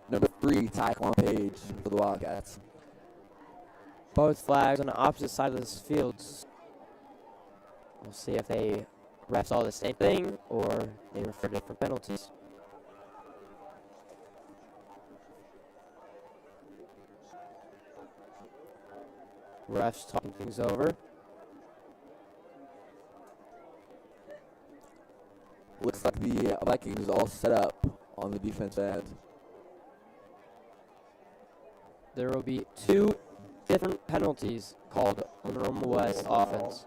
[SPEAKER 3] number 3, Taekwon Page for the Wildcats.
[SPEAKER 1] Both flags on the opposite side of this field. We'll see if they refs all the same thing or they refer to different penalties. Refs talking things over.
[SPEAKER 3] Looks like the Vikings all set up on the defense end.
[SPEAKER 1] There will be 2 different penalties called on the Normal West offense.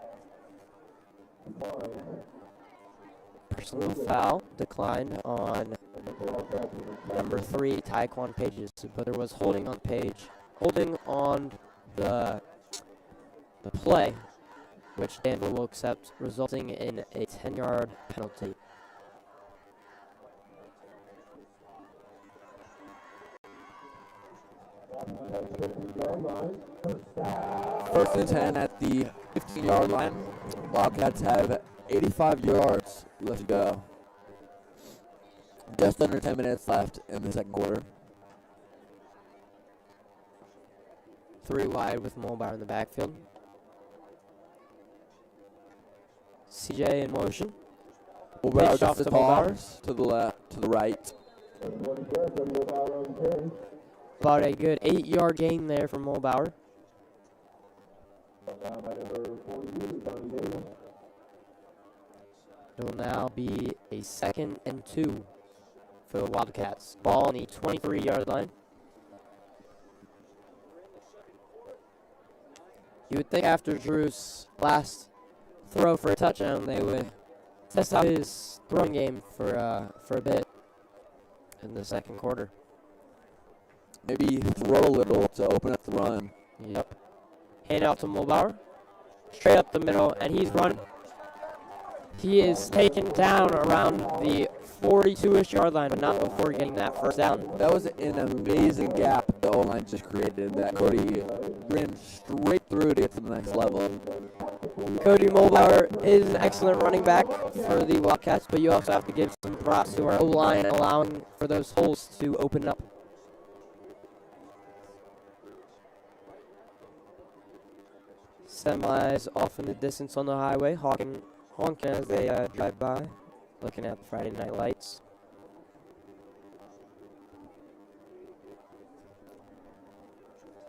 [SPEAKER 1] Personal foul declined on number 3, Taekwon Pages, but there was holding on the play, which Danville will accept, resulting in a 10-yard penalty.
[SPEAKER 3] First and 10 at the 15-yard line. Wildcats have 85 yards left to go. Just under 10 minutes left in the second quarter.
[SPEAKER 1] 3 wide with Mulbauer in the backfield. CJ in motion.
[SPEAKER 3] Mulbauer
[SPEAKER 1] Pitch off
[SPEAKER 3] gets
[SPEAKER 1] to
[SPEAKER 3] the
[SPEAKER 1] Mulbauer.
[SPEAKER 3] toss to the left, to the right.
[SPEAKER 1] About a good 8-yard gain there from Mulbauer. It will now be a 2nd and 2 for the Wildcats. Ball on the 23-yard line. You would think after Drew's last throw for a touchdown, they would test out his throwing game for a bit in the second quarter.
[SPEAKER 3] Maybe throw a little to open up the run.
[SPEAKER 1] Yep. Hand out to Mulbauer. Straight up the middle, and he's run. He is taken down around the 42-ish yard line, but not before getting that first down.
[SPEAKER 3] That was an amazing gap the O-line just created that Cody ran straight through to get to the next level.
[SPEAKER 1] Cody Mulbauer is an excellent running back for the Wildcats, but you also have to give some props to our O-line allowing for those holes to open up. Semis off in the distance on the highway, honking as they drive by, looking at the Friday night lights.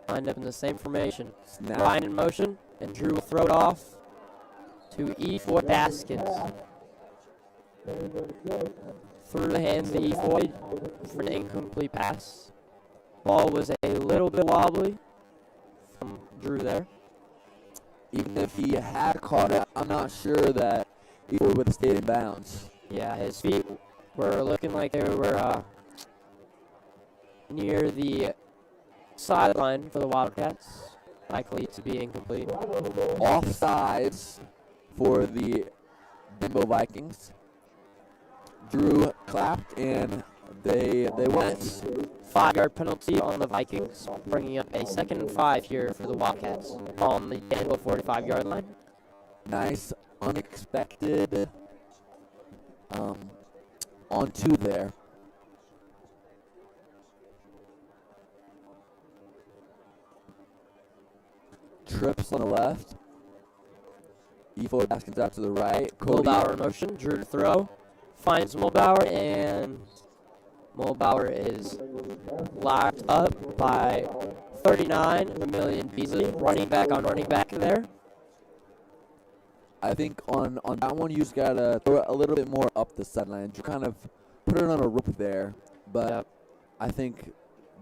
[SPEAKER 1] Lined up in the same formation.
[SPEAKER 3] Snap.
[SPEAKER 1] Ryan in motion, and Drew will throw it off to E4 Baskins. Through the hands to E4 for an incomplete pass. Ball was a little bit wobbly from Drew there.
[SPEAKER 3] Even if he had caught it, I'm not sure that he would have stayed in bounds.
[SPEAKER 1] Yeah, his feet were looking like they were near the sideline for the Wildcats, likely to be incomplete.
[SPEAKER 3] Offsides for the Danville Vikings. Drew clapped and they went.
[SPEAKER 1] 5-yard penalty on the Vikings, bringing up a 2nd and 5 here for the Wildcats on the Danville 45-yard line.
[SPEAKER 3] Nice, unexpected on 2 there. Trips on the left. E4 Baskins out to the right. Cody
[SPEAKER 1] Mulbauer in motion, Drew to throw. Finds Mulbauer, and Mulbauer is locked up by 39, Vermillion Beasley, running back on running back there.
[SPEAKER 3] I think on that one, you just got to throw it a little bit more up the sidelines. You kind of put it on a rope there. But
[SPEAKER 1] Yep.
[SPEAKER 3] I think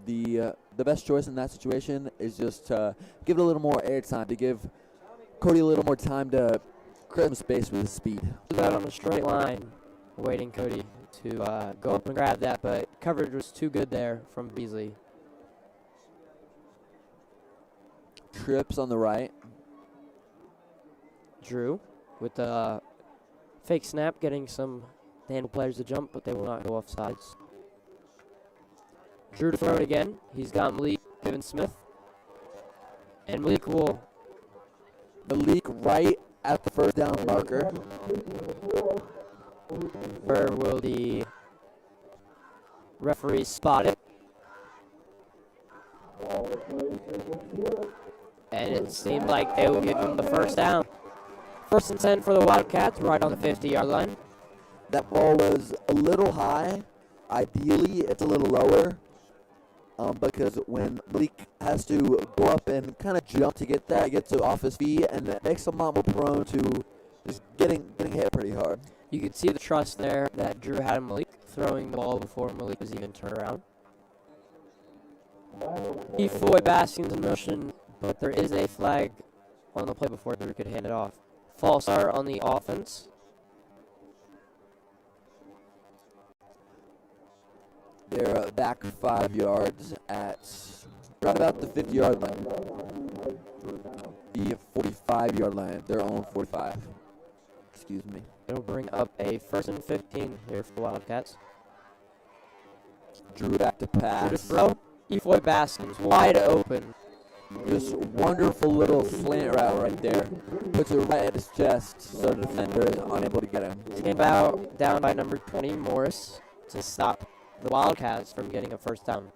[SPEAKER 3] the best choice in that situation is just to give it a little more air time, to give Cody a little more time to create some space with his speed.
[SPEAKER 1] Was out on a straight line, waiting Cody to go up and grab that, but coverage was too good there from Beasley.
[SPEAKER 3] Trips on the right.
[SPEAKER 1] Drew with the fake snap, getting some Danville players to jump, but they will not go off sides. Drew to throw it again. He's got Malik Given-Smith. And Malik
[SPEAKER 3] right at the first down marker.
[SPEAKER 1] Where will the referee spot it? And it seemed like they will give him the first down. 1st and 10 for the Wildcats, right on the 50-yard line.
[SPEAKER 3] That ball was a little high. Ideally, it's a little lower. Because when Malik has to go up and kind of jump to get that, gets it off his feet, and it makes him a lot more prone to just getting hit pretty hard.
[SPEAKER 1] You could see the trust there that Drew had in Malik, throwing the ball before Malik was even turned around. Floyd Baskins in motion, but there is a flag on the play before Drew could hand it off. False start on the offense.
[SPEAKER 3] They're back 5 yards at right about the 50-yard line. The 45-yard line, their own 45. Excuse me.
[SPEAKER 1] It'll bring up a 1st and 15 here for the Wildcats.
[SPEAKER 3] Drew back to pass.
[SPEAKER 1] Drew to throw. Floyd Baskins wide open.
[SPEAKER 3] Just wonderful little slant route right there. Puts it right at his chest, so the defender is unable to get him.
[SPEAKER 1] Came out down by number 20, Morris, to stop the Wildcats from getting a first down.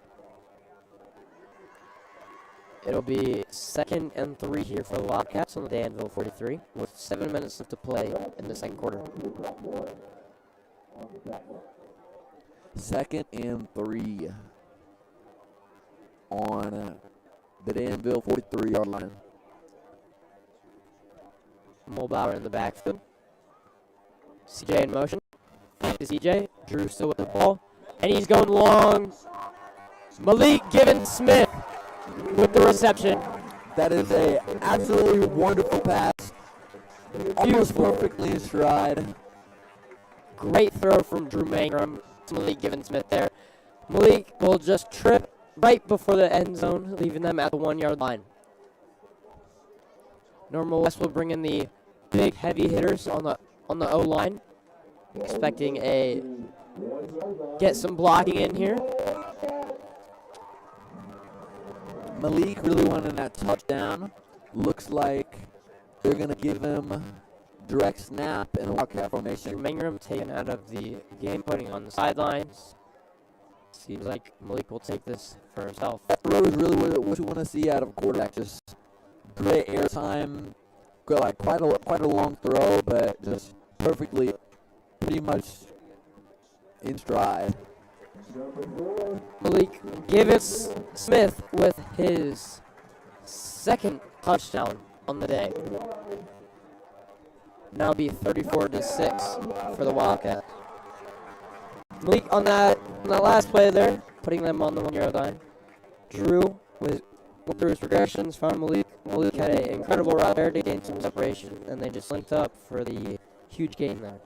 [SPEAKER 1] It'll be 2nd and 3 here for the Wildcats on the Danville 43 with 7 minutes left to play in the second quarter.
[SPEAKER 3] 2nd and 3 on the Danville 43-yard line.
[SPEAKER 1] Mulbauer in the backfield. CJ in motion. Back to CJ. Drew still with the ball. And he's going long. Malik Given-Smith with the reception.
[SPEAKER 3] That is a absolutely wonderful pass. Almost perfectly in stride.
[SPEAKER 1] Great throw from Drew Mangrum to Malik Given-Smith there. Malik will just trip right before the end zone, leaving them at the 1-yard line. Normal West will bring in the big heavy hitters on the O-line. Expecting get some blocking in here.
[SPEAKER 3] Malik really wanted that touchdown. Looks like they're going to give him direct snap in a Wildcat formation.
[SPEAKER 1] Mangrum taken out of the game, putting on the sidelines. Seems like Malik will take this for himself.
[SPEAKER 3] That throw is really what you want to see out of a quarterback. Just great airtime, like quite a long throw, but just perfectly, pretty much in stride.
[SPEAKER 1] Malik Given-Smith with his 2nd touchdown on the day. Now be 34-6 for the Wildcats. Malik on that last play there, putting them on the 1-yard line. Drew went through his progressions, found Malik. Malik had an incredible route there to gain some separation, and they just linked up for the huge gain there.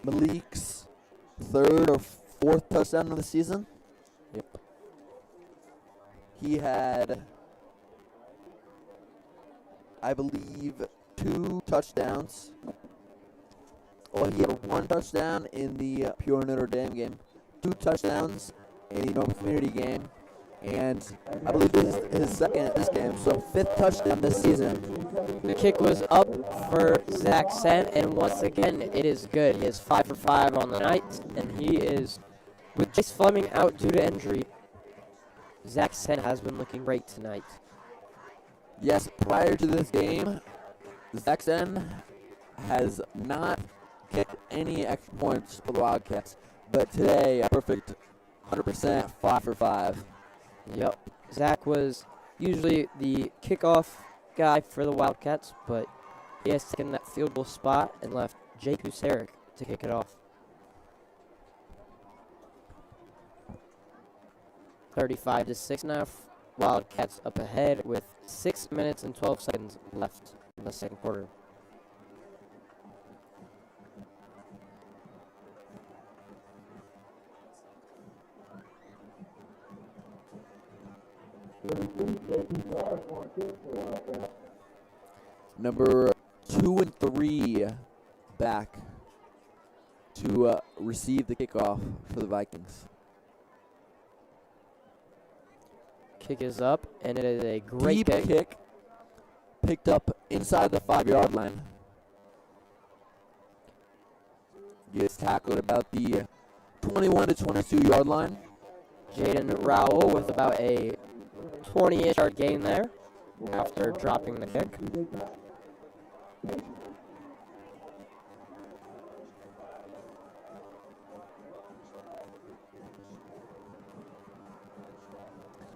[SPEAKER 3] Malik's 3rd or 4th touchdown of the season.
[SPEAKER 1] Yep.
[SPEAKER 3] He had, I believe, 2 touchdowns. Well, he had 1 touchdown in the pure Notre Dame game, 2 touchdowns in the Normal Community game, and I believe this is his 2nd this game, so 5th touchdown this season.
[SPEAKER 1] The kick was up for Zach Sen, and once again, it is good. He is 5 for 5 on the night, and he is, with Chase Fleming out due to injury, Zach Sen has been looking great tonight.
[SPEAKER 3] Yes, prior to this game, Zach Sen has not kicked any extra points for the Wildcats, but today, a perfect 100%, 5 for 5.
[SPEAKER 1] Yep. Zach was usually the kickoff guy for the Wildcats, but he has taken that field goal spot and left Jake Husaric to kick it off. 35-6 now. Wildcats up ahead with 6 minutes and 12 seconds left in the second quarter.
[SPEAKER 3] Number 2 and 3 back to receive the kickoff for the Vikings.
[SPEAKER 1] Kick is up, and it is a great
[SPEAKER 3] Deep kick picked up inside the 5-yard line. Gets tackled about the 21 to 22-yard line.
[SPEAKER 1] Jaden Rowell with about a 20-ish yard gain there after dropping the kick.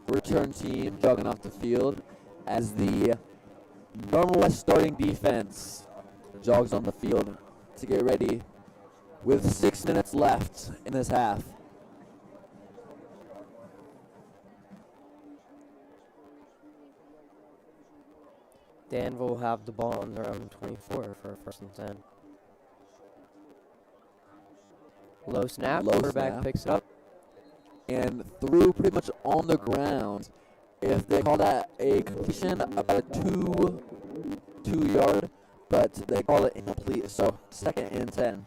[SPEAKER 3] Return team jogging off the field as the Normal West starting defense jogs on the field to get ready with 6 minutes left in this half.
[SPEAKER 1] Danville will have the ball on their own 24 for a 1st and 10. Low snap, quarterback
[SPEAKER 3] snap.
[SPEAKER 1] picks it up.
[SPEAKER 3] And threw pretty much on the ground. If they call that a completion, about a 2-yard, but they call it incomplete, so 2nd and 10.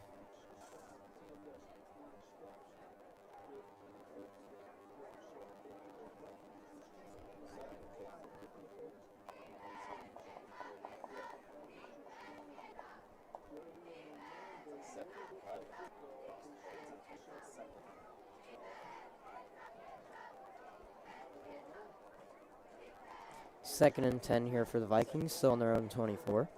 [SPEAKER 1] Second and 10 here for the Vikings, still on their own 24.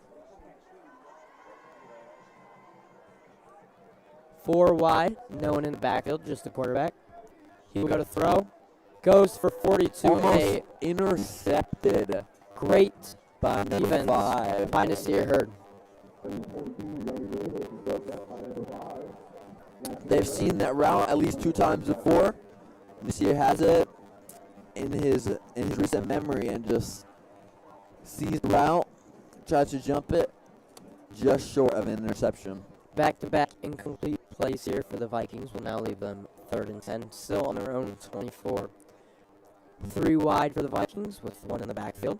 [SPEAKER 1] 4 wide, no one in the backfield, just the quarterback. He will go to throw. Goes for 42.
[SPEAKER 3] Almost intercepted
[SPEAKER 1] Great
[SPEAKER 3] by number
[SPEAKER 1] defense
[SPEAKER 3] 5.
[SPEAKER 1] by Nasir Hurd.
[SPEAKER 3] They've seen that route at least 2 times before. Nasir has it in his recent memory and just sees the route, tries to jump it, just short of an interception.
[SPEAKER 1] Back-to-back incomplete plays here for the Vikings will now leave them 3rd and 10, still on their own 24. 3 wide for the Vikings with 1 in the backfield.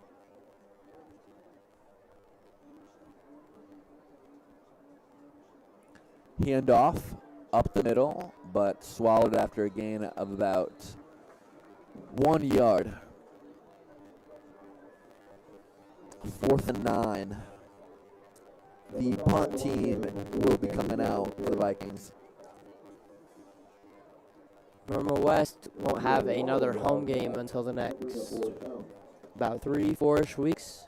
[SPEAKER 3] Handoff up the middle, but swallowed after a gain of about 1 yard. 4th and 9. The punt team will be coming out for the Vikings.
[SPEAKER 1] Normal West won't have another home game until the next about 3-4-ish weeks.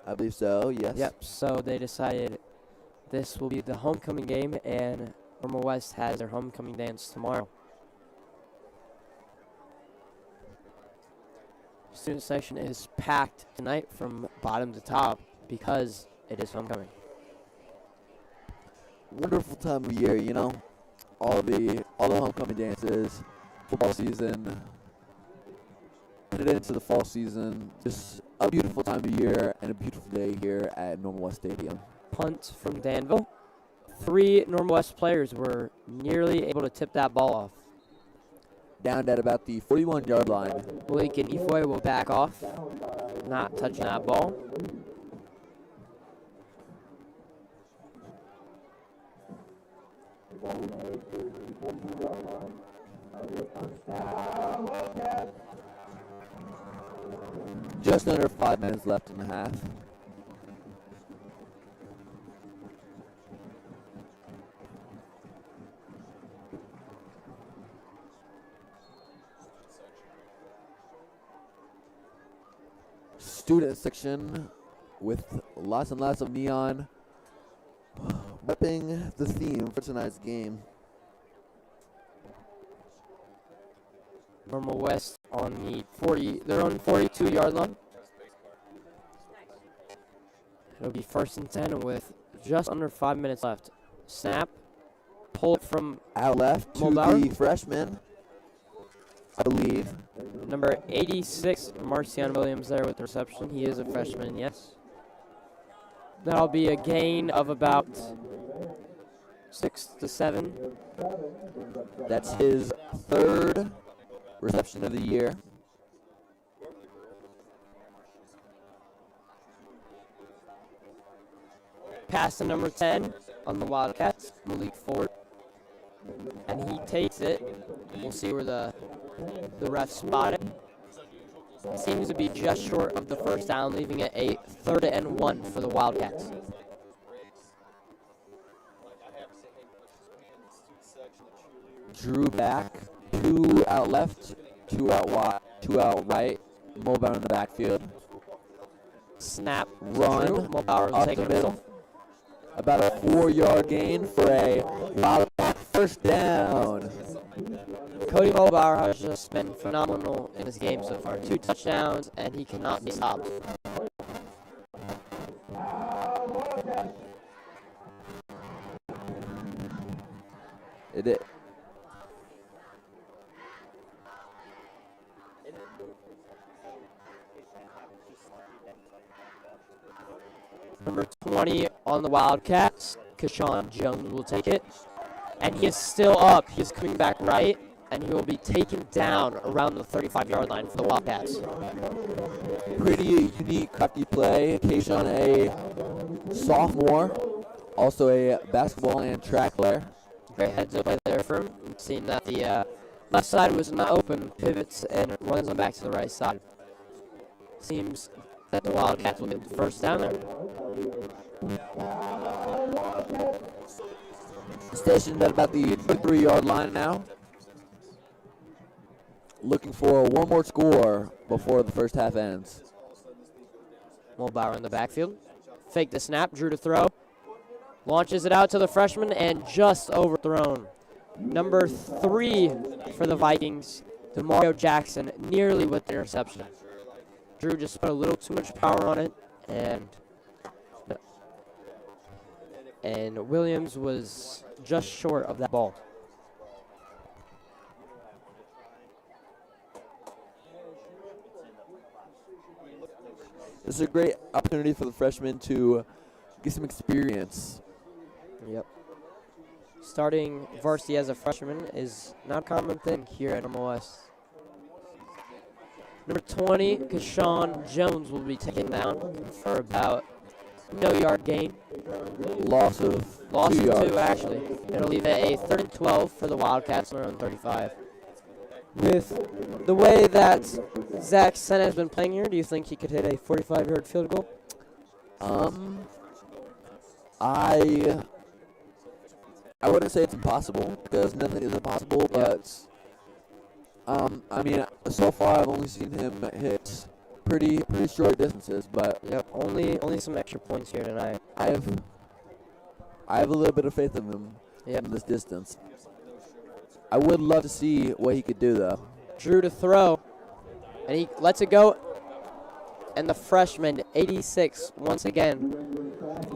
[SPEAKER 3] I believe so, yes.
[SPEAKER 1] Yep, so they decided this will be the homecoming game, and Normal West has their homecoming dance tomorrow. Student section is packed tonight from bottom to top because it is homecoming.
[SPEAKER 3] Wonderful time of year, you know. All the homecoming dances, football season, headed into the fall season. Just a beautiful time of year and a beautiful day here at Normal West Stadium.
[SPEAKER 1] Punt from Danville. 3 Normal West players were nearly able to tip that ball off.
[SPEAKER 3] Down at about the 41-yard line.
[SPEAKER 1] Lincoln Ifoy will back off, not touching that ball.
[SPEAKER 3] Just under 5 minutes left in the half. Student section with lots and lots of neon repping the theme for tonight's game.
[SPEAKER 1] Normal West on the 40, their own 42-yard line. It'll be 1st and 10 with just under 5 minutes left. Snap, pull it from
[SPEAKER 3] Out left to
[SPEAKER 1] Mulbauer.
[SPEAKER 3] the freshman, I believe.
[SPEAKER 1] Number 86, Marcion Williams there with the reception. He is a freshman, yes. That'll be a gain of about 6 to 7.
[SPEAKER 3] That's his 3rd reception of the year.
[SPEAKER 1] Pass to number 10 on the Wildcats, Malik Ford. And he takes it. We'll see where the ref spot it. Seems to be just short of the first down, leaving it a 3rd and 1 for the Wildcats.
[SPEAKER 3] Drew back, 2 out left, 2 out wide, 2 out right. Mulbauer in the backfield.
[SPEAKER 1] Snap,
[SPEAKER 3] Run,
[SPEAKER 1] Drew. Mulbauer will
[SPEAKER 3] up
[SPEAKER 1] take
[SPEAKER 3] the
[SPEAKER 1] it.
[SPEAKER 3] middle. About a 4-yard gain for a Wildcat first down.
[SPEAKER 1] Cody Mulbauer has just been phenomenal in his game so far. 2 touchdowns, and he cannot be stopped.
[SPEAKER 3] It is.
[SPEAKER 1] Number 20 on the Wildcats, Keshawn Jones will take it. And he is still up. He is coming back right, and he will be taken down around the 35-yard line for the Wildcats.
[SPEAKER 3] Pretty unique, crafty play. Keyshawn, a sophomore, also a basketball and track player.
[SPEAKER 1] Great heads-up play there for him. Seeing that the left side was not open, pivots and runs on back to the right side. Seems that the Wildcats will get the first down there.
[SPEAKER 3] Stationed at about the 3-yard line now. Looking for one more score before the first half ends.
[SPEAKER 1] Mulbauer in the backfield. Fake the snap, Drew to throw. Launches it out to the freshman and just overthrown. Number 3 for the Vikings, DeMario Jackson, nearly with the interception. Drew just put a little too much power on it, and Williams was just short of that ball.
[SPEAKER 3] This is a great opportunity for the freshmen to get some experience.
[SPEAKER 1] Yep. Starting varsity as a freshman is not a common thing here at MLS. Number 20, Keshawn Jones will be taken down for about no yard gain.
[SPEAKER 3] Loss of 2 yards.
[SPEAKER 1] 2, actually. It'll leave it a 3rd and 12 for the Wildcats on their own 35. With the way that Zach Senna has been playing here, do you think he could hit a 45-yard field goal?
[SPEAKER 3] I wouldn't say it's impossible, because nothing is impossible, but I mean, so far I've only seen him hit pretty short distances, but
[SPEAKER 1] Yep, only some extra points here tonight.
[SPEAKER 3] I have a little bit of faith in him
[SPEAKER 1] Yep.
[SPEAKER 3] in this distance. I would love to see what he could do, though.
[SPEAKER 1] Drew to throw, and he lets it go. And the freshman, 86, once again.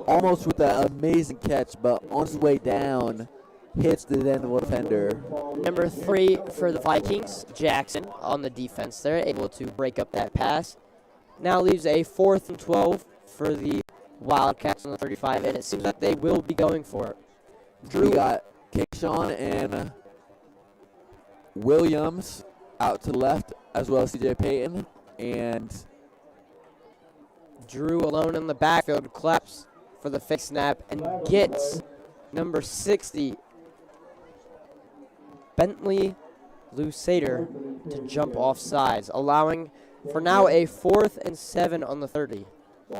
[SPEAKER 3] Almost with that amazing catch, but on his way down, hits the Danville defender.
[SPEAKER 1] Number 3 for the Vikings, Jackson, on the defense there, able to break up that pass. Now leaves a 4th and 12 for the Wildcats on the 35, and it seems like they will be going for it.
[SPEAKER 3] We got Keyshawn and Williams out to the left, as well as CJ Payton, and
[SPEAKER 1] Drew alone in the backfield, claps for the fake snap, and gets number 60, Bentley Lusader, to jump off sides, allowing for now a 4th and 7 on the 30. Do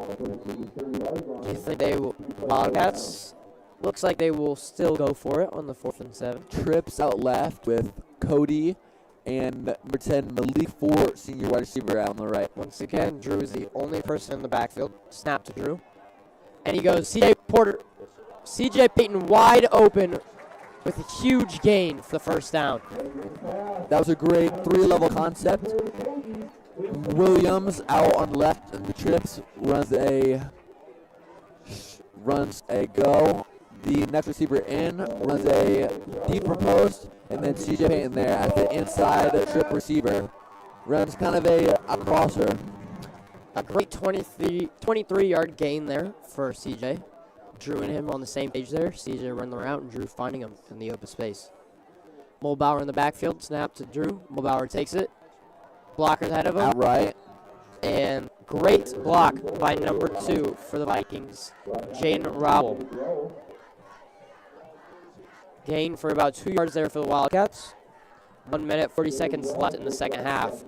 [SPEAKER 1] you think they will, Wildcats, looks like they will still go for it on the 4th and 7.
[SPEAKER 3] trips out left with Cody and number 10, Malik Ford, senior wide receiver, out on the right.
[SPEAKER 1] Once again, Drew is the only person in the backfield. Snap to Drew. And he goes, CJ Payton wide open with a huge gain for the first down.
[SPEAKER 3] That was a great three-level concept. Williams out on the left and the trips runs a go. The next receiver in runs a deep post, and then CJ Payton there at the inside trip receiver runs kind of a crosser.
[SPEAKER 1] A great 23-yard gain there for CJ. Drew and him on the same page there. CJ running the route and Drew finding him in the open space. Mulbauer in the backfield, snap to Drew. Mulbauer takes it. Blockers ahead of him.
[SPEAKER 3] Outright.
[SPEAKER 1] And great block by number 2 for the Vikings, Jaden Rowell. Gain for about 2 yards there for the Wildcats. 1 minute, 40 seconds left in the second half.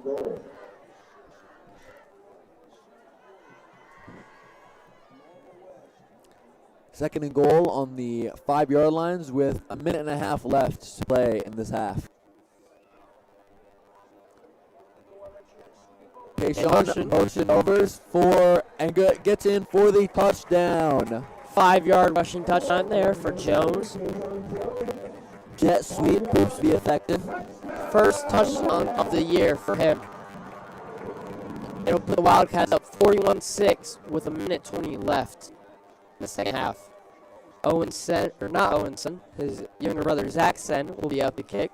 [SPEAKER 3] Second and goal on the 5-yard lines with a minute and a half left to play in this half. Motion overs and gets in for the touchdown.
[SPEAKER 1] 5-yard rushing touchdown there for Jones.
[SPEAKER 3] Jet sweep proves to be effective.
[SPEAKER 1] First touchdown of the year for him. It'll put the Wildcats up 41-6 with a minute 20 left in the second half. Owenson, his younger brother Zach Sen will be up to kick.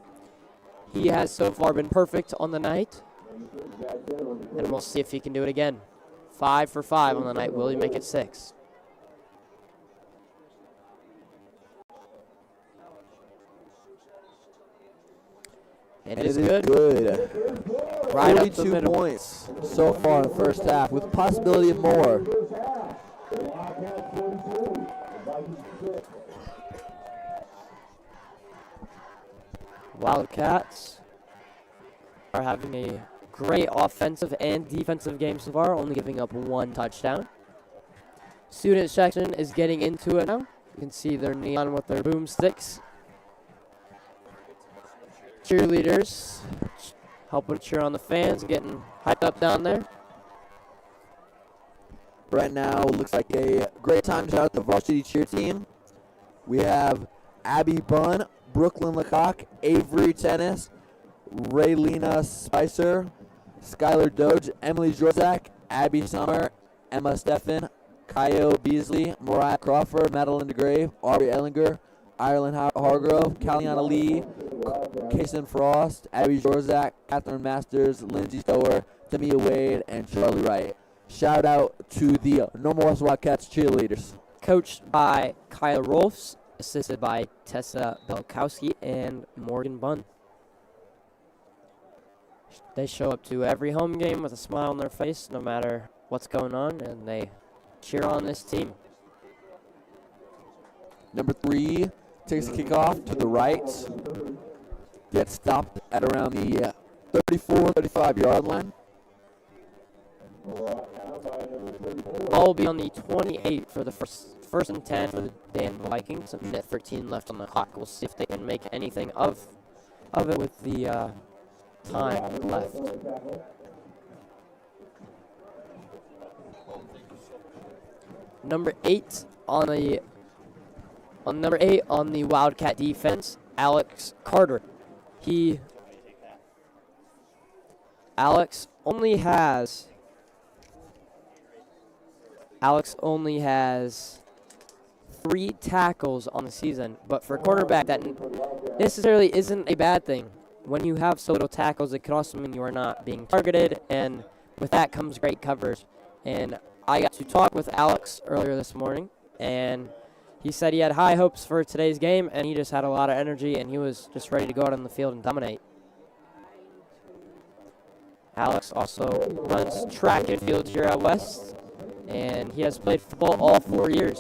[SPEAKER 1] He has so far been perfect on the night. And we'll see if he can do it again. 5 for 5 on the night. Will he make it 6? It is good. Right up the
[SPEAKER 3] 42
[SPEAKER 1] middle.
[SPEAKER 3] points so far in the first half with possibility of more.
[SPEAKER 1] Wildcats are having a great offensive and defensive game so far, only giving up 1 touchdown. Student section is getting into it now. You can see their neon with their boomsticks. Cheerleaders helping cheer on the fans, getting hyped up down there.
[SPEAKER 3] Right now, looks like a great time to shout out the varsity cheer team. We have Abby Bunn, Brooklyn Lecoq, Avery Tennis, Raylina Spicer, Skylar Doge, Emily Jorzak, Abby Summer, Emma Steffen, Kyo Beasley, Mariah Crawford, Madeline DeGrave, Aubrey Ellinger, Ireland Hargrove, Kalliana Lee, Kason Frost, Abby Jorzak, Catherine Masters, Lindsay Stower, Tamia Wade, and Charlie Wright. Shout out to the Normal West Wildcats cheerleaders.
[SPEAKER 1] Coached by Kyla Rolfs, assisted by Tessa Belkowski and Morgan Bunn. They show up to every home game with a smile on their face, no matter what's going on, and they cheer on this team.
[SPEAKER 3] Number 3 takes the kickoff to the right. Gets stopped at around the 34-35-yard line.
[SPEAKER 1] Ball will be on the 28 for the first and 10 for the Danville Vikings. A minute 13 left on the clock. We'll see if they can make anything of it with the time left. Number 8 on the Wildcat defense, Alex Carter. Alex only has 3 tackles on the season, but for a quarterback, that necessarily isn't a bad thing. When you have so little tackles, it could also mean you are not being targeted, and with that comes great coverage. And I got to talk with Alex earlier this morning, and he said he had high hopes for today's game, and he just had a lot of energy, and he was just ready to go out on the field and dominate. Alex also runs track and field here at West, and he has played football all 4 years.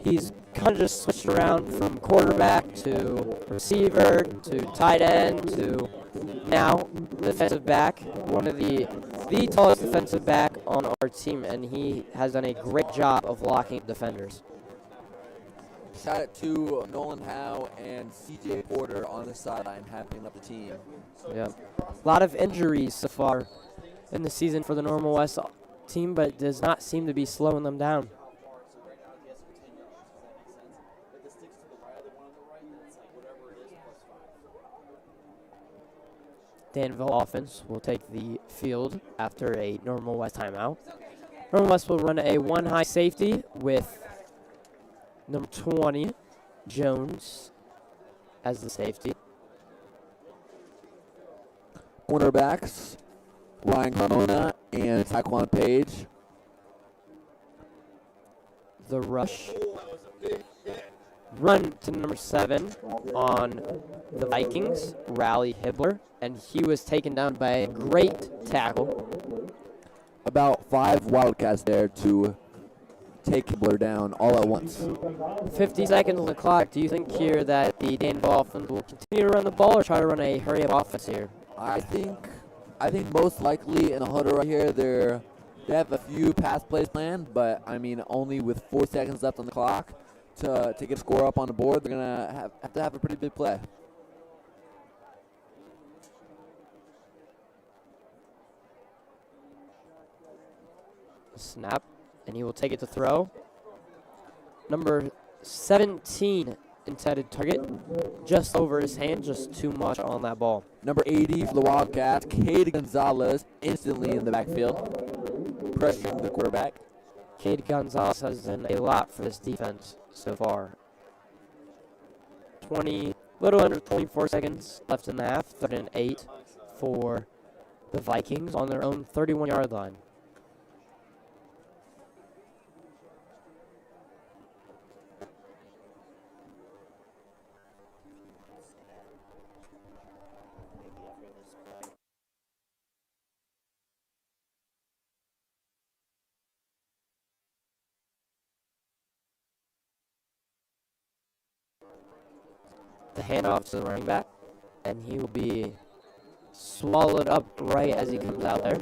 [SPEAKER 1] He's kind of just switched around from quarterback to receiver to tight end to now defensive back, one of the tallest defensive back on our team, and he has done a great job of blocking defenders.
[SPEAKER 3] Shout out to Nolan Howe and CJ Porter on the sideline helping up the team.
[SPEAKER 1] Yeah, a lot of injuries so far in the season for the Normal West team, but it does not seem to be slowing them down. Danville offense will take the field after a Normal West timeout. Normal West will run a one high safety with number 20, Jones, as the safety.
[SPEAKER 3] Cornerbacks, Ryan Carmona and Taquan Page.
[SPEAKER 1] The rush run to number 7 on the Vikings, Rally Hibbler, and he was taken down by a great tackle.
[SPEAKER 3] About 5 Wildcats there to take Hibbler down all at once.
[SPEAKER 1] 50 seconds on the clock. Do you think here that the Danville offense will continue to run the ball or try to run a hurry-up offense here?
[SPEAKER 3] I think most likely in the huddle right here, they have a few pass plays planned, but I mean only with 4 seconds left on the clock to get a score up on the board, they're gonna have to have a pretty big play.
[SPEAKER 1] Snap, and he will take it to throw. Number 17 intended target, just over his hand, just too much on that ball.
[SPEAKER 3] Number 80 for the Wildcats, Cade Gonzalez, instantly in the backfield, pressuring the quarterback.
[SPEAKER 1] Cade Gonzalez has done a lot for this defense so far. Little under 24 seconds left in the half, 3rd and 8 for the Vikings on their own 31-yard line. The handoff to the running back, and he will be swallowed up right as he comes out there.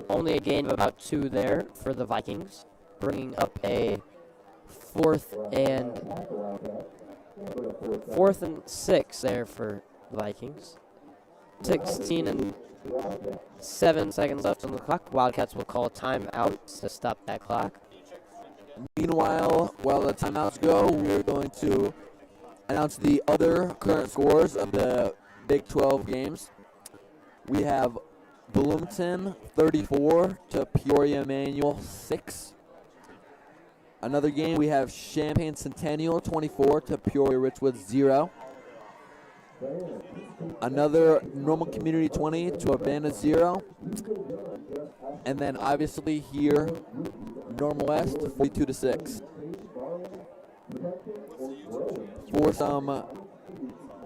[SPEAKER 1] Only a gain of about 2 there for the Vikings, bringing up a 4th and 6 there for the Vikings. 16 and 7 seconds left on the clock. Wildcats will call a timeout to stop that clock.
[SPEAKER 3] Meanwhile, while the timeouts go, we're going to announce the other current scores of the Big 12 games. We have Bloomington 34 to Peoria Manual 6. Another game, we have Champaign Centennial 24 to Peoria Richwood 0. Another Normal Community 20 to Urbana 0. And then obviously here, Normal West 42 to 6. For some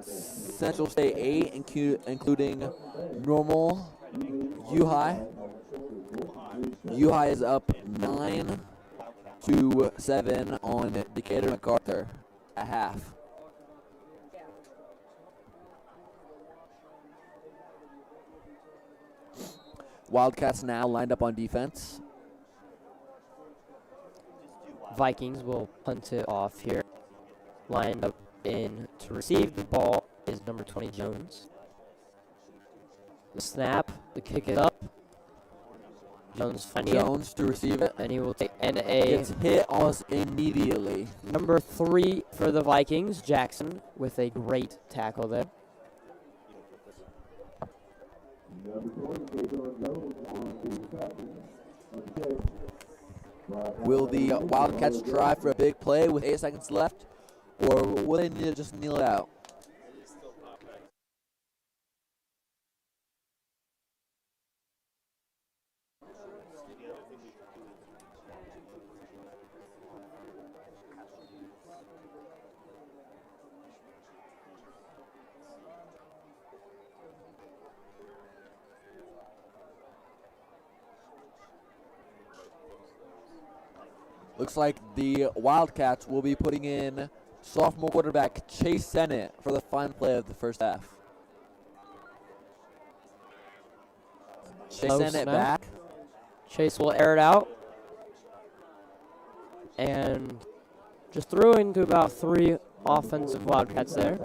[SPEAKER 3] Central State 8, including Normal U-High. U-High is up 9 to 7 on Decatur MacArthur at half. Wildcats now lined up on defense.
[SPEAKER 1] Vikings will punt it off here. Lined up in to receive the ball is number 20, Jones. The snap, the kick it up. Jones finding
[SPEAKER 3] Jones to receive it.
[SPEAKER 1] and he will take a
[SPEAKER 3] Gets hit almost immediately.
[SPEAKER 1] number 3 for the Vikings, Jackson, with a great tackle there.
[SPEAKER 3] Will the Wildcats try for a big play with 8 seconds left, or will they need to just kneel it out? Looks like the Wildcats will be putting in sophomore quarterback Chase Sennett for the final play of the first half. Chase
[SPEAKER 1] Low
[SPEAKER 3] Sennett
[SPEAKER 1] snap.
[SPEAKER 3] back.
[SPEAKER 1] Chase will air it out. And just threw into about 3 offensive Wildcats there.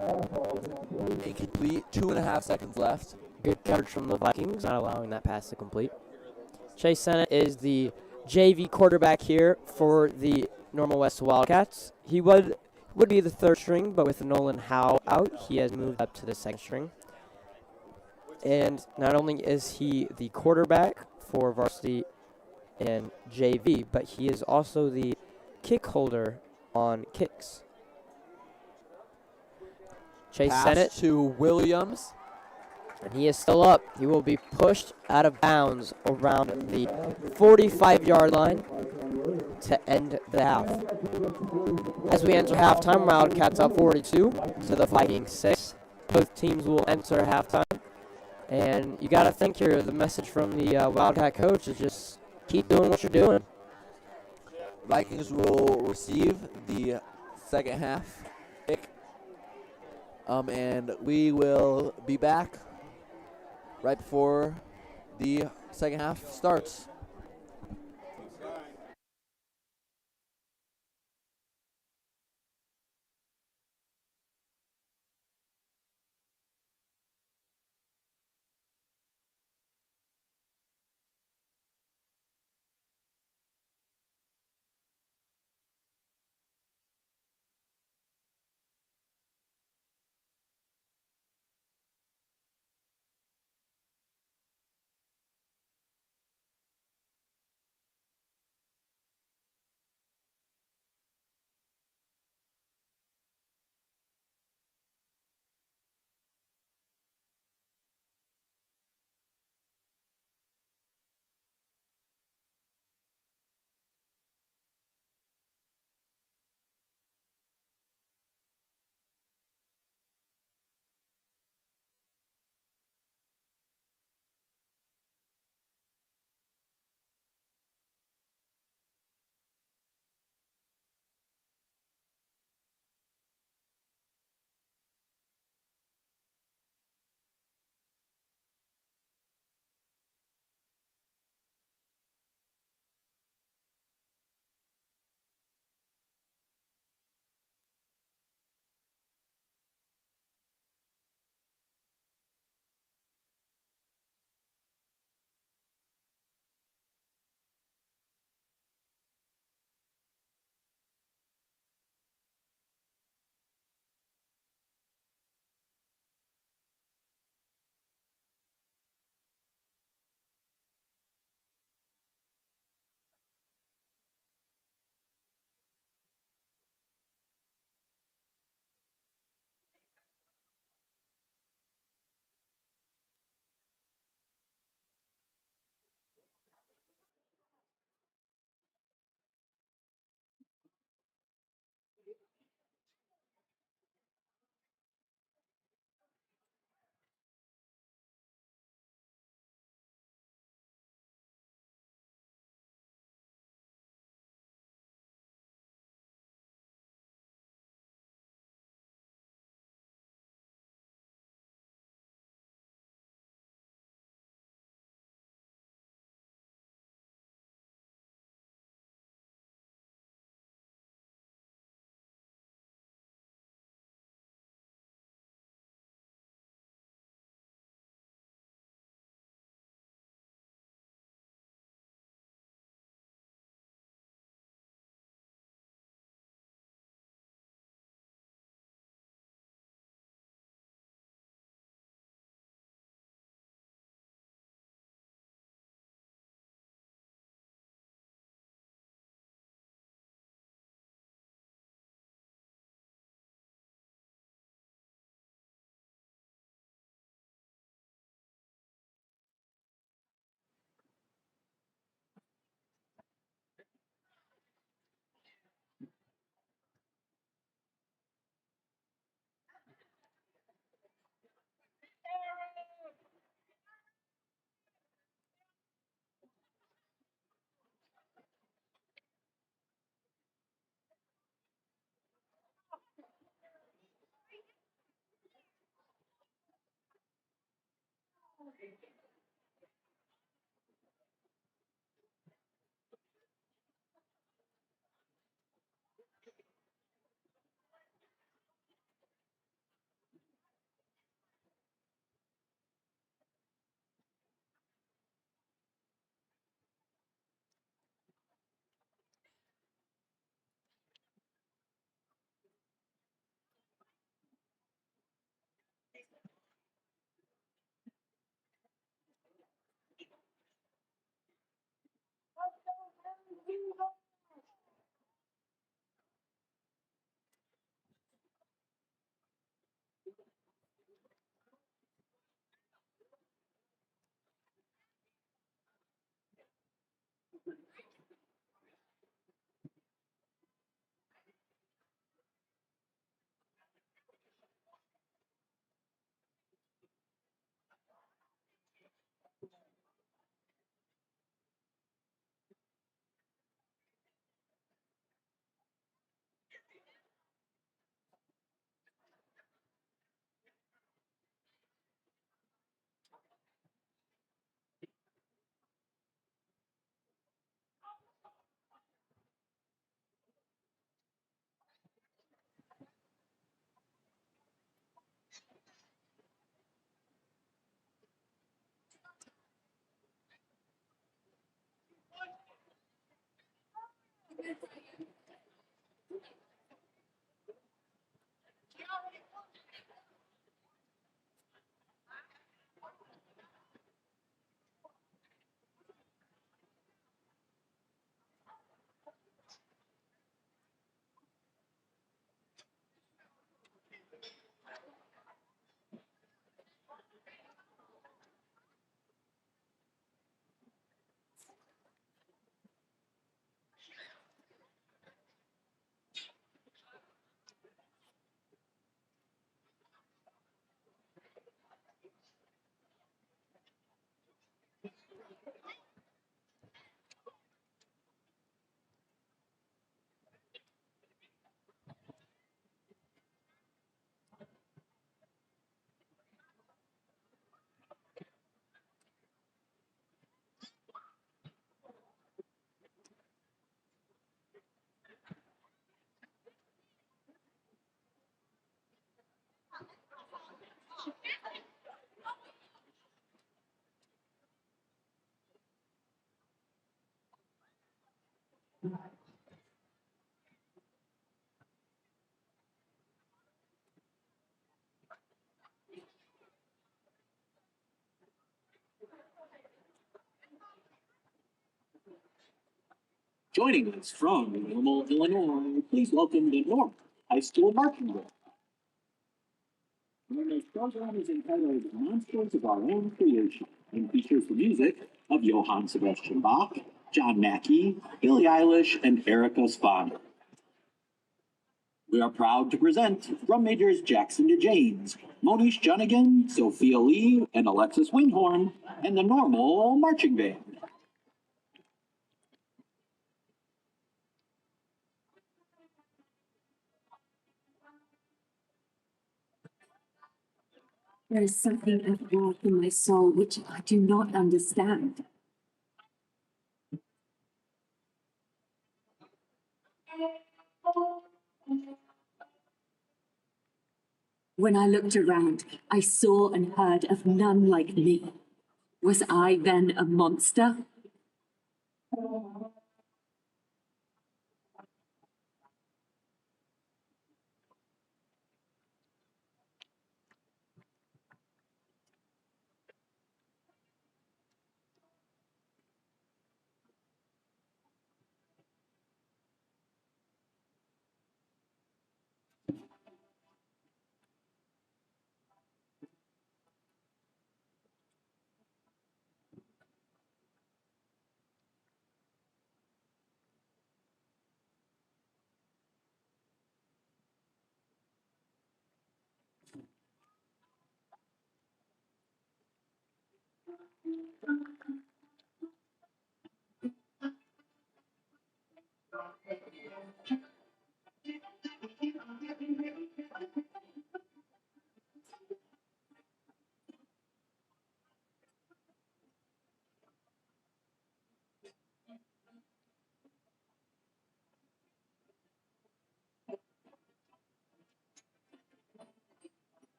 [SPEAKER 3] Incomplete, 2.5 seconds left.
[SPEAKER 1] Good coverage from the Vikings, not allowing that pass to complete. Chase Sennett is the JV quarterback here for the Normal West Wildcats. He would be the 3rd string, but with Nolan Howe out, he has moved up to the 2nd string. And not only is he the quarterback for varsity and JV, but he is also the kick holder on kicks. Chase
[SPEAKER 6] Pass
[SPEAKER 1] Sennett,
[SPEAKER 6] to Williams.
[SPEAKER 1] and he is still up. He will be pushed out of bounds around the 45-yard line to end the half. As we enter halftime, Wildcats up 42 to the Vikings 6. Both teams will enter halftime. And you got to think here, the message from the Wildcat coach is just keep doing what you're doing.
[SPEAKER 3] Vikings will receive the second half kick. And we will be back right before the second half starts.
[SPEAKER 6] Joining us from Normal, Illinois, please welcome the North High School Marching Band. This program is entitled Monsters of Our Own Creation and features the music of Johann Sebastian Bach, John Mackey, Billie Eilish, and Erica Spahn. We are proud to present drum majors Jackson DeJames, Monish Junigan, Sophia Lee, and Alexis Winghorn, and the Normal Marching Band.
[SPEAKER 7] There is something at work in my soul which I do not understand. When I looked around, I saw and heard of none like me. Was I then a monster?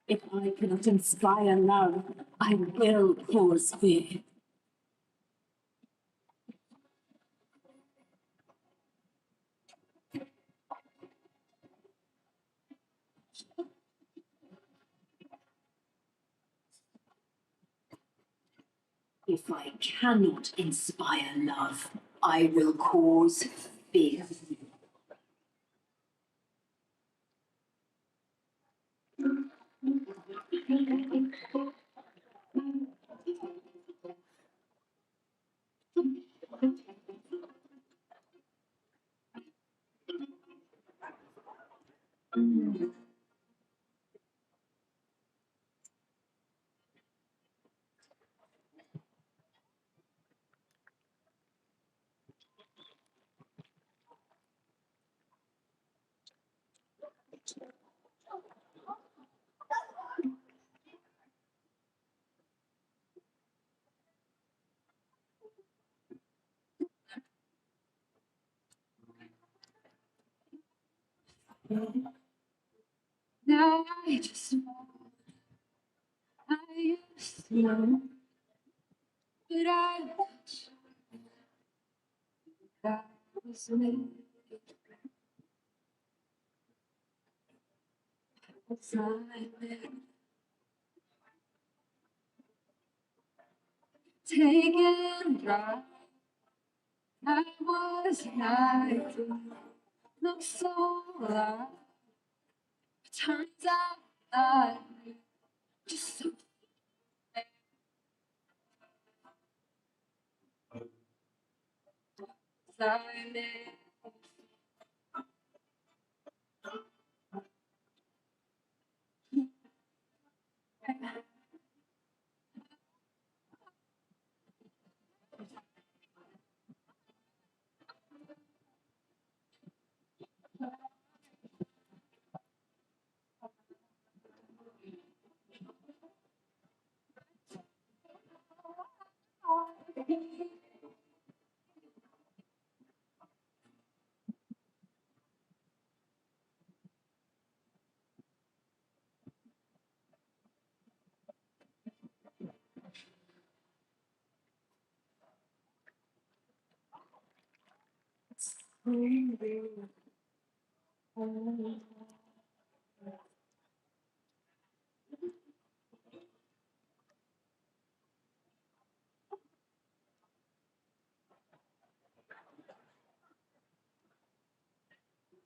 [SPEAKER 7] If I cannot inspire love, I will cause fear. If I cannot inspire love, I will cause fear. Now I just know I used to know, but I was that was me. Was I there? Taken dry. I was hiding, looked so alive. Turns out I just so silent.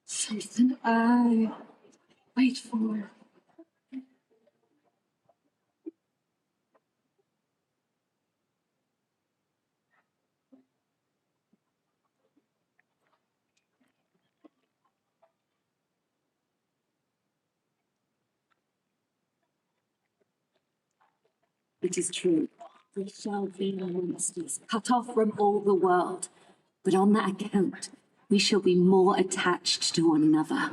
[SPEAKER 7] Something I wait for. It is true. We shall be monsters, cut off from all the world. But on that account, we shall be more attached to one another.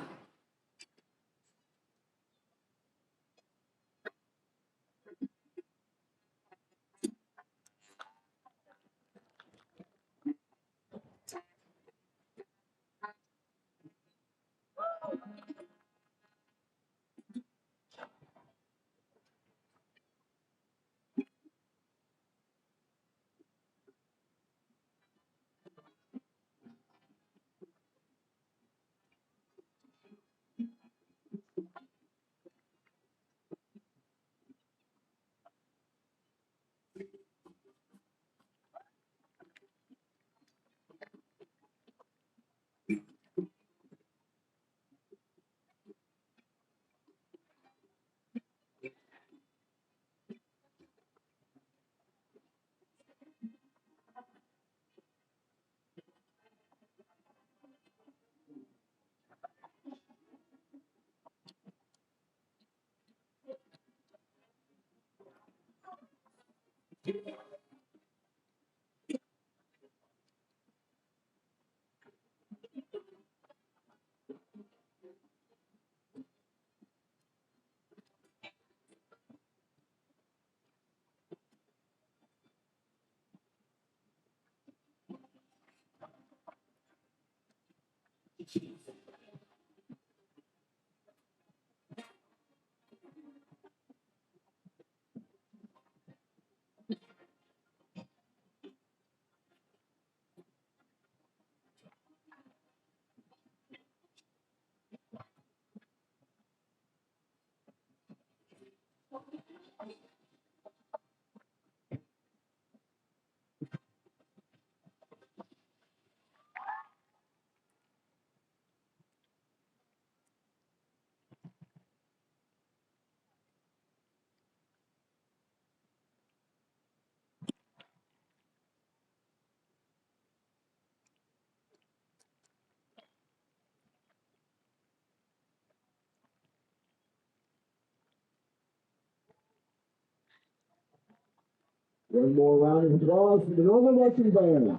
[SPEAKER 4] One more round of applause for the Northern Marching Band.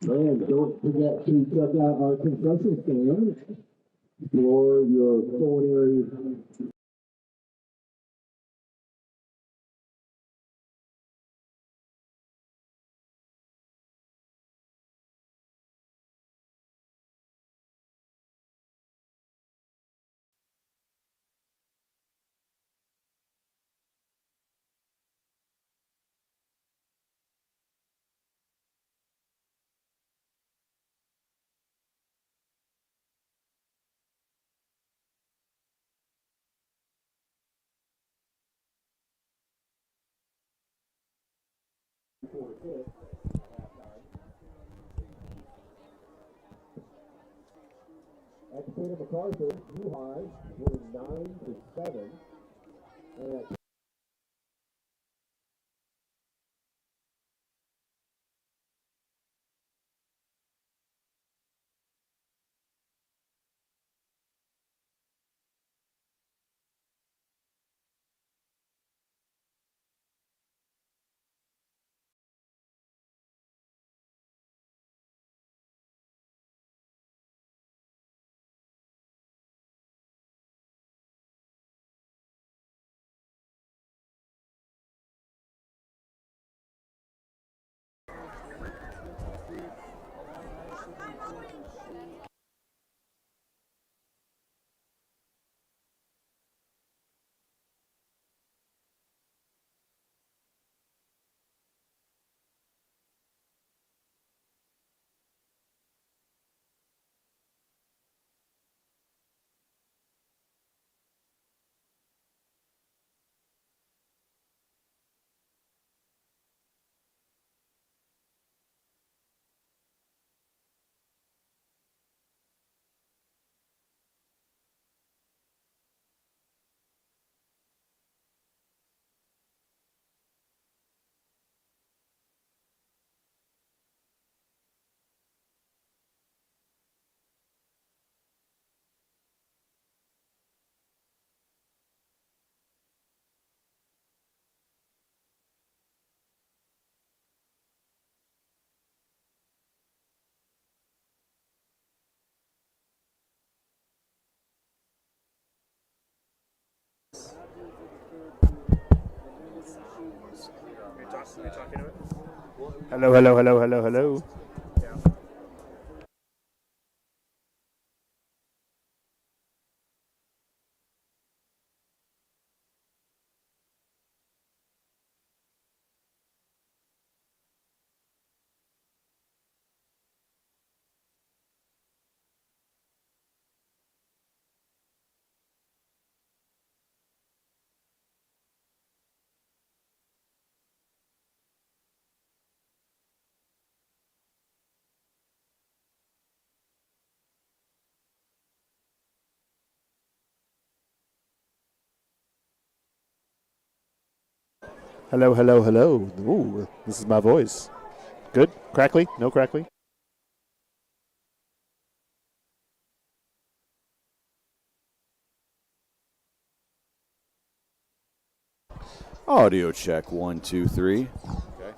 [SPEAKER 4] And don't forget to check out our concession stand for your culinary At Peter MacArthur, New High, winning 9-7. And at
[SPEAKER 5] Hello, hello, hello, hello, hello. Hello, hello, hello. Ooh, this is my voice. Good? Crackly? No crackly?
[SPEAKER 8] Audio check 1, 2, 3.
[SPEAKER 5] Okay.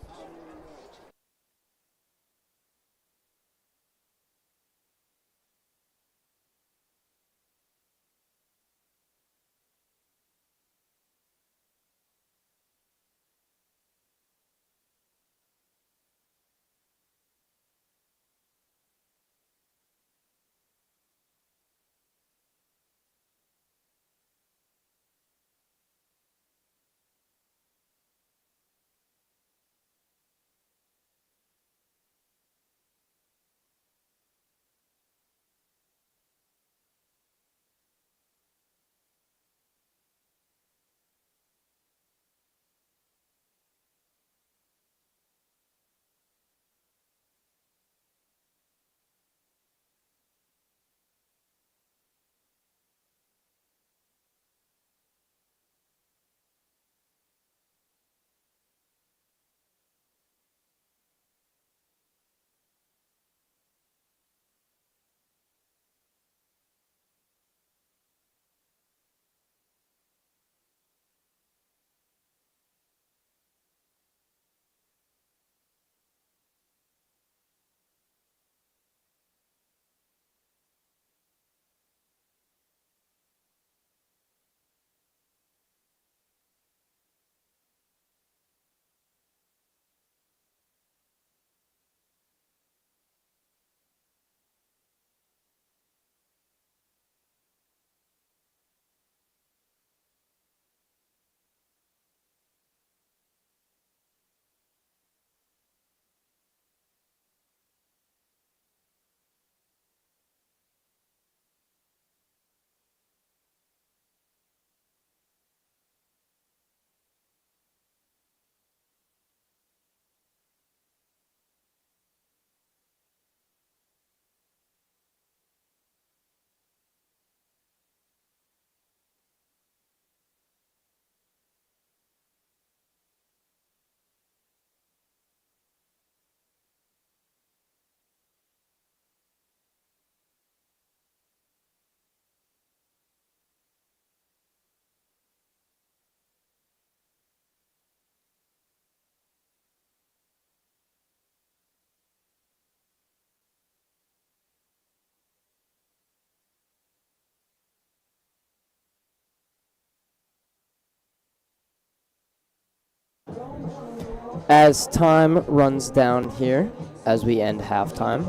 [SPEAKER 1] As time runs down here, as we end halftime,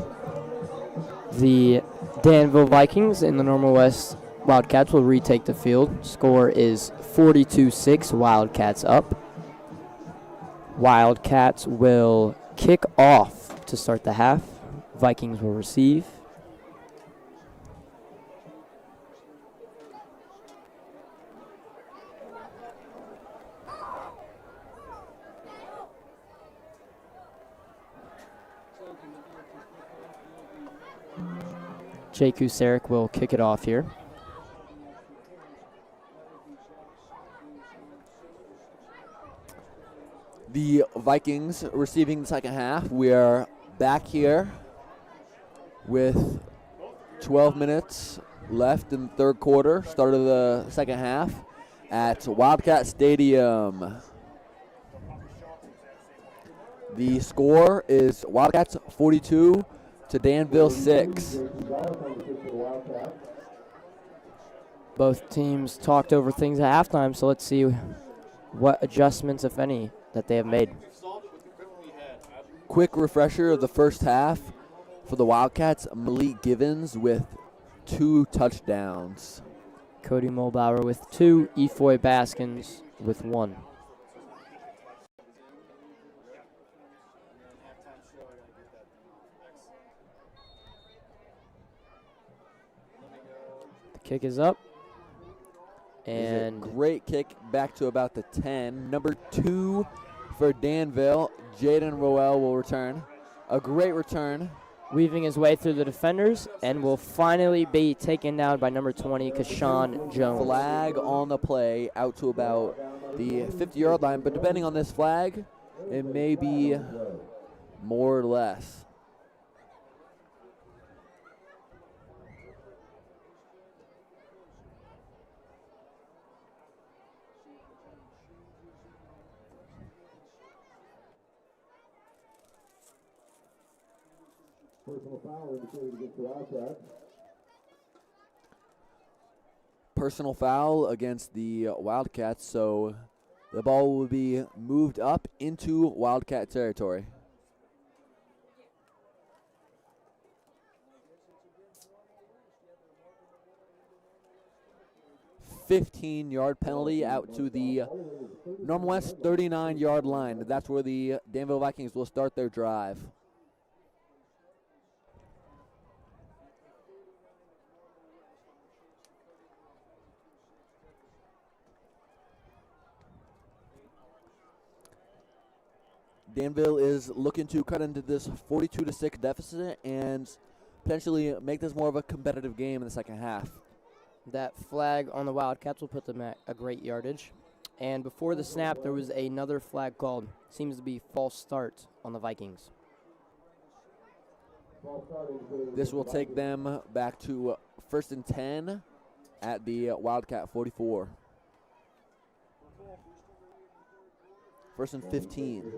[SPEAKER 1] the Danville Vikings in the Normal West Wildcats will retake the field. Score is 42-6, Wildcats up. Wildcats will kick off to start the half. Vikings will receive. Jake Usaric will kick it off here.
[SPEAKER 3] The Vikings receiving the second half. We are back here with 12 minutes left in the third quarter, start of the second half at Wildcat Stadium. The score is Wildcats 42 to Danville 6.
[SPEAKER 1] Both teams talked over things at halftime, so let's see what adjustments, if any, that they have made.
[SPEAKER 3] Quick refresher of the first half for the Wildcats. Malik Givens with 2 touchdowns.
[SPEAKER 1] Cody Mulbauer with 2, Efoy Baskins with 1. The kick is up. And
[SPEAKER 3] great kick back to about the 10. Number 2 for Danville, Jaden Roel will return. A great return.
[SPEAKER 1] Weaving his way through the defenders and will finally be taken down by number 20, Kashawn Jones.
[SPEAKER 3] Flag on the play out to about the 50-yard line, but depending on this flag, it may be more or less.
[SPEAKER 4] Personal foul indicated against the Wildcats.
[SPEAKER 3] Personal foul against the Wildcats, so the ball will be moved up into Wildcat territory. $15-yard penalty out to the Normal West 39-yard line. That's where the Danville Vikings will start their drive. Danville is looking to cut into this 42-6 deficit and potentially make this more of a competitive game in the second half.
[SPEAKER 1] That flag on the Wildcats will put them at a great yardage. And before the snap, there was another flag called. Seems to be false start on the Vikings.
[SPEAKER 3] This will take them back to 1st and 10 at the Wildcat 44. 1st and 15.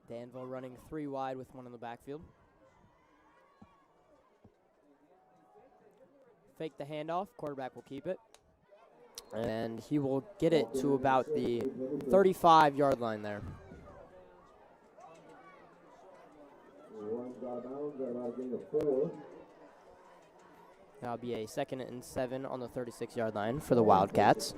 [SPEAKER 1] Danville running 3 wide with 1 in the backfield. Fake the handoff, quarterback will keep it. And he will get it to about the 35-yard line there. That'll be a 2nd and 7 on the 36-yard line for the Wildcats.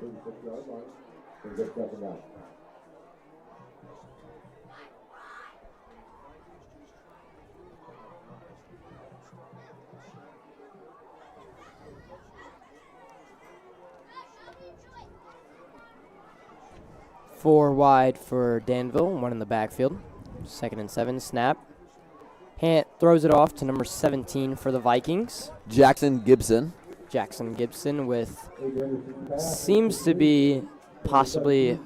[SPEAKER 1] Four wide for Danville, 1 in the backfield. 2nd and 7, snap. Throws it off to number 17 for the Vikings.
[SPEAKER 3] Jackson Gibson.
[SPEAKER 1] Jackson Gibson with seems to be possibly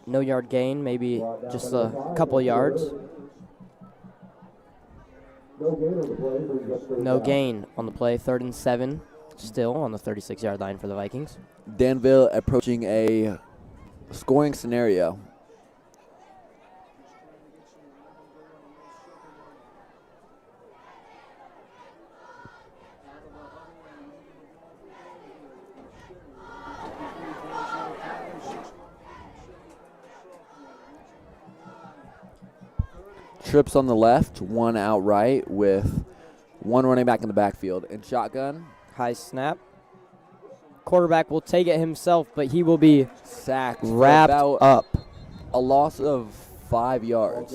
[SPEAKER 1] no yard gain, maybe just a couple yards. No gain on the play, 3rd and 7, still on the 36-yard line for the Vikings.
[SPEAKER 3] Danville approaching a scoring scenario. trips on the left, 1 out right, with 1 running back in the backfield. In shotgun,
[SPEAKER 1] High snap. Quarterback will take it himself, but he will be
[SPEAKER 3] sacked for
[SPEAKER 1] wrapped
[SPEAKER 3] about
[SPEAKER 1] up.
[SPEAKER 3] a loss of 5 yards.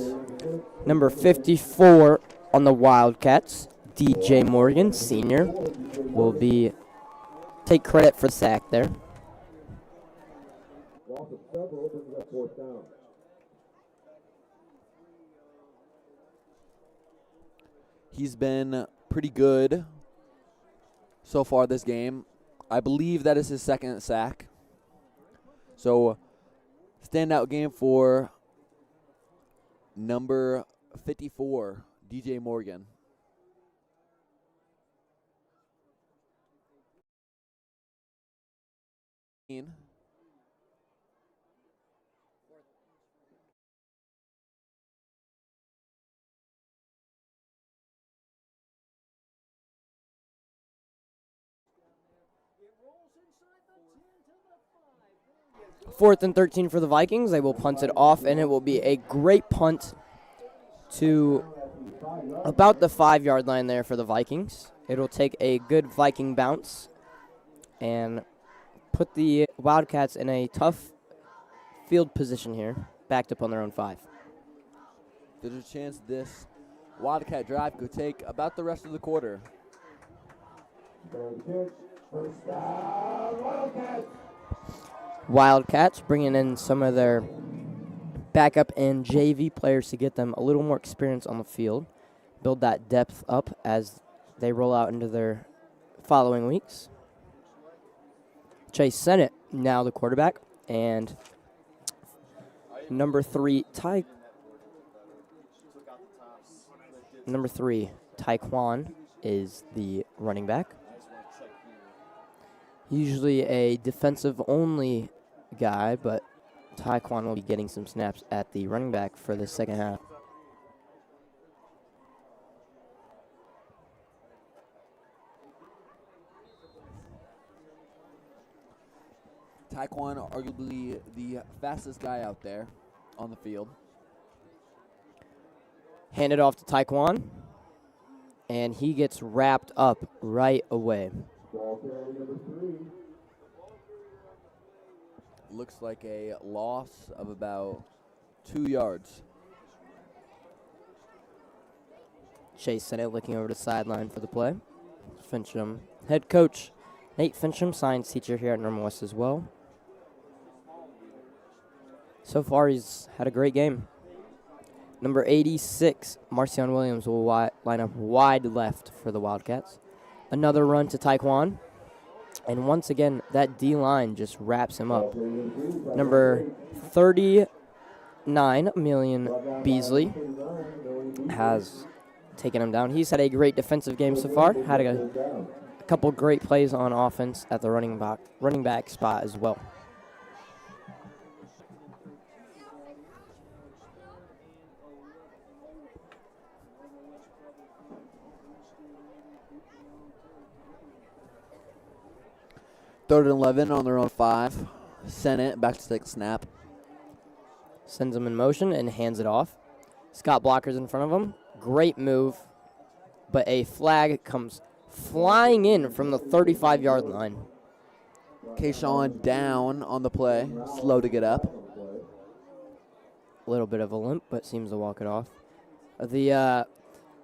[SPEAKER 1] Number 54 on the Wildcats, DJ Morgan, senior, will take credit for the sack there.
[SPEAKER 3] He's been pretty good so far this game. I believe that is his 2nd sack. So, standout game for number 54, DJ Morgan.
[SPEAKER 1] Fourth and 13 for the Vikings. They will punt it off, and it will be a great punt to about the 5-yard line there for the Vikings. It'll take a good Viking bounce and put the Wildcats in a tough field position here, backed up on their own 5.
[SPEAKER 3] There's a chance this Wildcat drive could take about the rest of the quarter.
[SPEAKER 1] Wildcats bringing in some of their backup and JV players to get them a little more experience on the field, build that depth up as they roll out into their following weeks. Chase Sennett, now the quarterback, and number 3, Taekwon is the running back. Usually a defensive-only guy, but Taekwon will be getting some snaps at the running back for the second half.
[SPEAKER 3] Taekwon, arguably the fastest guy out there on the field.
[SPEAKER 1] Handed off to Taekwon, and he gets wrapped up right away.
[SPEAKER 3] Looks like a loss of about 2 yards.
[SPEAKER 1] Chase Sennett looking over the sideline for the play. Fincham, head coach Nate Fincham, science teacher here at Norman West as well. So far, he's had a great game. Number 86, Marcion Williams will line up wide left for the Wildcats. Another run to Taekwon. And once again, that D-line just wraps him up. Number 39, Million Beasley, has taken him down. He's had a great defensive game so far. Had a couple great plays on offense at the running back spot as well.
[SPEAKER 3] Third and 11 on their own 5. Sennett back to take a snap.
[SPEAKER 1] Sends him in motion and hands it off. Scott Blocker's in front of him. Great move, but a flag comes flying in from the 35-yard line.
[SPEAKER 3] Kayshawn down on the play, slow to get up.
[SPEAKER 1] A little bit of a limp, but seems to walk it off. The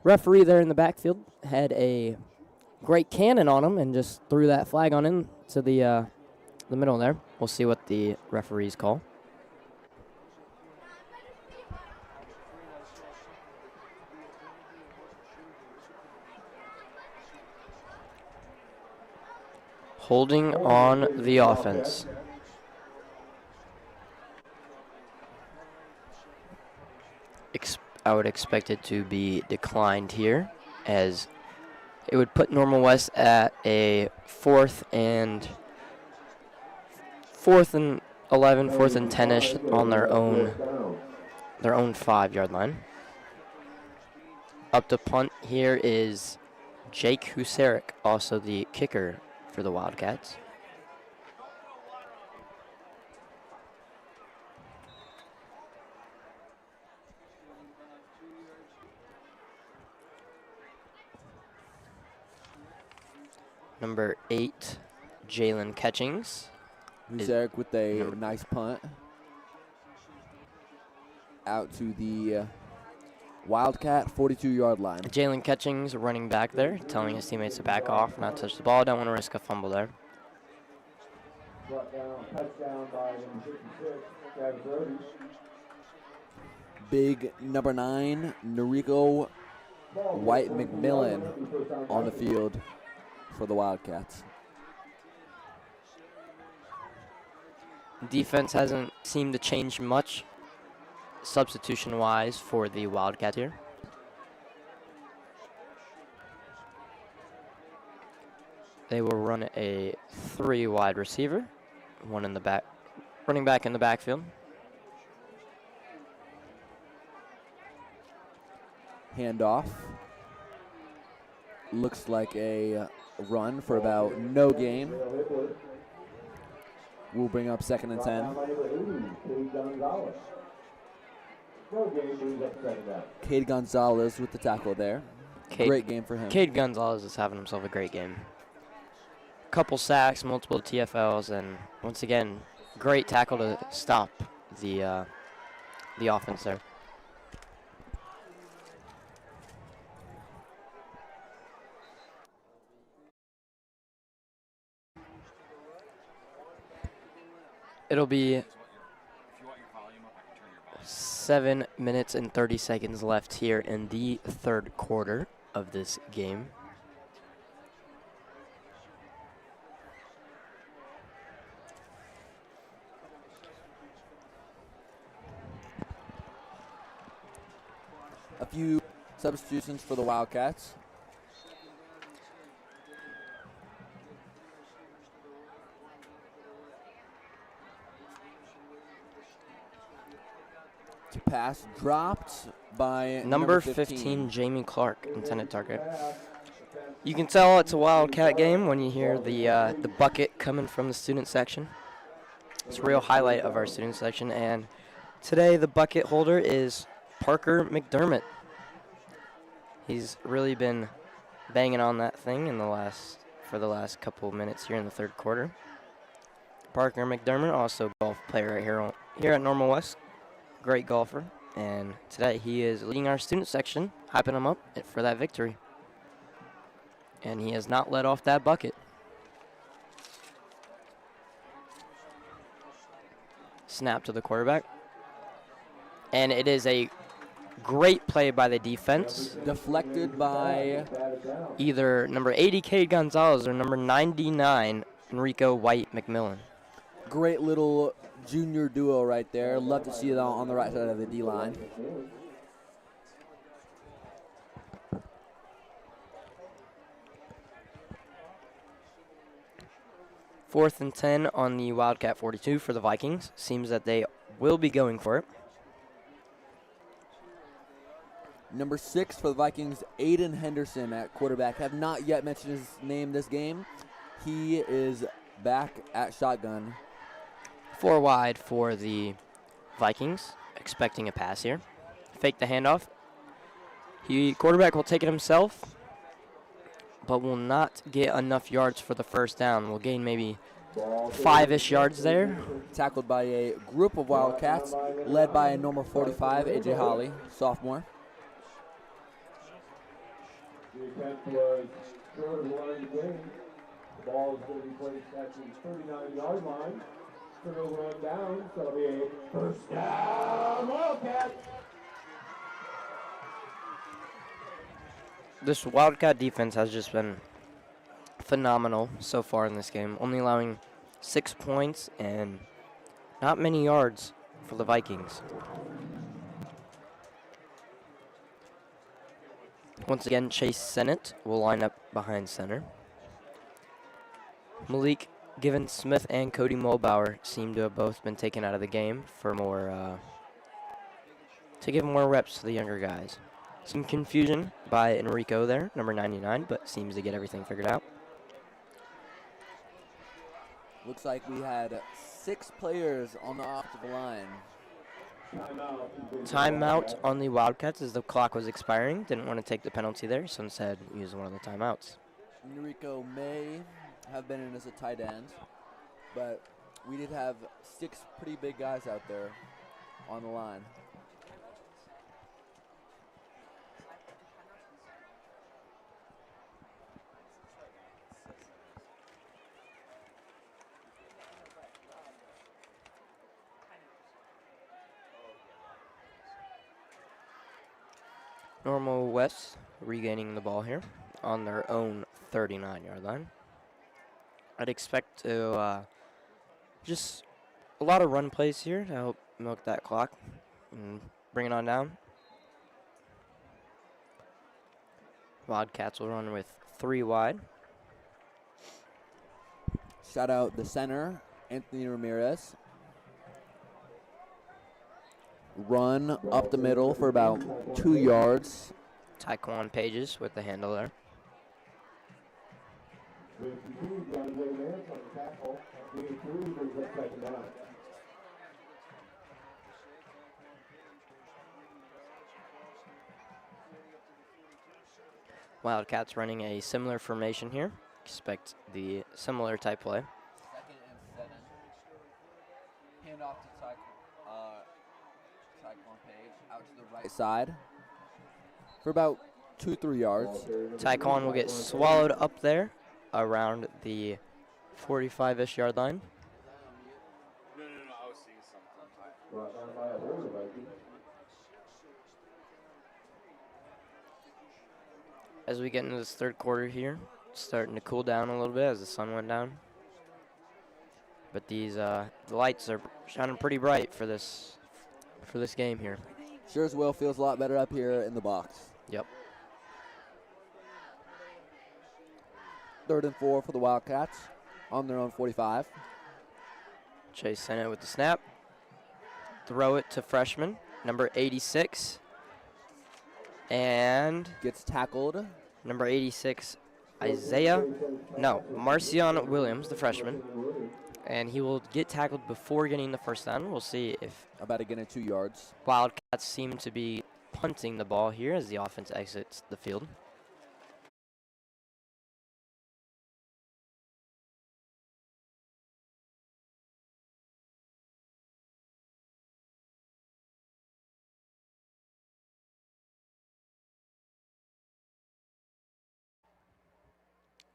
[SPEAKER 1] referee there in the backfield had a great cannon on him and just threw that flag on in to the middle there. We'll see what the referees call. Holding on the offense. I would expect it to be declined here, as it would put Normal West at a 4th and 11, 4th and 10-ish on their own 5-yard line. Up to punt here is Jake Husaric, also the kicker for the Wildcats. Number 8, Jalen Catchings.
[SPEAKER 3] Muzeric with a nice punt out to the Wildcat 42-yard line.
[SPEAKER 1] Jalen Catchings running back there, telling his teammates to back off, not touch the ball. Don't want to risk a fumble there.
[SPEAKER 4] Brought down, touchdown by number 56, Travis Brody.
[SPEAKER 3] Big number 9, Noriko White McMillan on the field for the Wildcats.
[SPEAKER 1] Defense hasn't seemed to change much substitution-wise for the Wildcat here. They will run a 3 wide receiver, one in the back, running back in the backfield.
[SPEAKER 3] Handoff. Looks like a run for about no gain. We'll bring up 2nd and 10. Cade Gonzalez with the tackle there. Great game for him.
[SPEAKER 1] Cade Gonzalez is having himself a great game. Couple sacks, multiple TFLs, and once again, great tackle to stop the offense there. It'll be 7 minutes and 30 seconds left here in the 3rd quarter of this game.
[SPEAKER 3] A few substitutions for the Wildcats. Pass dropped by
[SPEAKER 1] number 15, Jamie Clark, intended target. You can tell it's a Wildcat game when you hear the bucket coming from the student section. It's a real highlight of our student section, and today the bucket holder is Parker McDermott. He's really been banging on that thing for the last couple of minutes here in the 3rd quarter. Parker McDermott, also golf player right here at Normal West. Great golfer, and today he is leading our student section, hyping them up for that victory. And he has not let off that bucket. Snap to the quarterback. And it is a great play by the defense.
[SPEAKER 3] Deflected by
[SPEAKER 1] either number 80, Cade Gonzalez, or number 99, Enrico White McMillan.
[SPEAKER 3] Great little junior duo right there. Love to see it on the right side of the D-line.
[SPEAKER 1] Fourth and 10 on the Wildcat 42 for the Vikings. Seems that they will be going for it.
[SPEAKER 3] Number 6 for the Vikings, Aiden Henderson at quarterback. Have not yet mentioned his name this game. He is back at shotgun.
[SPEAKER 1] 4 wide for the Vikings, expecting a pass here. Fake the handoff. Quarterback will take it himself, but will not get enough yards for the first down. Will gain maybe 5-ish yards there.
[SPEAKER 3] Tackled by a group of Wildcats, led by a number 45, AJ Holly, sophomore.
[SPEAKER 4] The attempt was short of the line of game. The ball is going to be placed at the 39-yard line. Turnover on down, so it'll be a first down Wildcat.
[SPEAKER 1] This Wildcat defense has just been phenomenal so far in this game, only allowing 6 points and not many yards for the Vikings. Once again, Chase Sennett will line up behind center. Malik Given Smith and Cody Mulbauer seem to have both been taken out of the game for to give more reps to the younger guys. Some confusion by Enrico there, number 99, but seems to get everything figured out.
[SPEAKER 3] Looks like we had 6 players on the offensive line.
[SPEAKER 1] Timeout on the Wildcats as the clock was expiring. Didn't want to take the penalty there, so instead used one of the timeouts.
[SPEAKER 3] Enrico may have been in as a tight end, but we did have 6 pretty big guys out there on the line.
[SPEAKER 1] Normal West regaining the ball here on their own 39-yard line. I'd expect to just a lot of run plays here to help milk that clock and bring it on down. Wildcats will run with 3 wide.
[SPEAKER 3] Shout out the center, Anthony Ramirez. Run up the middle for about 2 yards.
[SPEAKER 1] Taekwon Pages with the handle there.
[SPEAKER 4] 52, John J. Nance on the tackle. Gain 3 brings up second down.
[SPEAKER 1] Wildcats running a similar formation here. Expect the similar type play.
[SPEAKER 3] 2nd and 7. Hand off to Taekwon Page out to the right side for about 2-3 yards.
[SPEAKER 1] Taekwon will get swallowed up there around the 45-ish yard line.
[SPEAKER 2] No, I was seeing something.
[SPEAKER 4] Brought down by a holder, Vikings.
[SPEAKER 1] As we get into this third quarter here, starting to cool down a little bit as the sun went down. But these the lights are shining pretty bright for this game here.
[SPEAKER 3] Sure as well feels a lot better up here in the box.
[SPEAKER 1] Yep.
[SPEAKER 3] 3rd and 4 for the Wildcats on their own 45.
[SPEAKER 1] Chase Sennett with the snap. Throw it to freshman, number 86. And
[SPEAKER 3] Gets tackled.
[SPEAKER 1] number 86, Marcion Williams, the freshman. And he will get tackled before getting the first down. We'll see if
[SPEAKER 3] About to get in 2 yards.
[SPEAKER 1] Wildcats seem to be punting the ball here as the offense exits the field.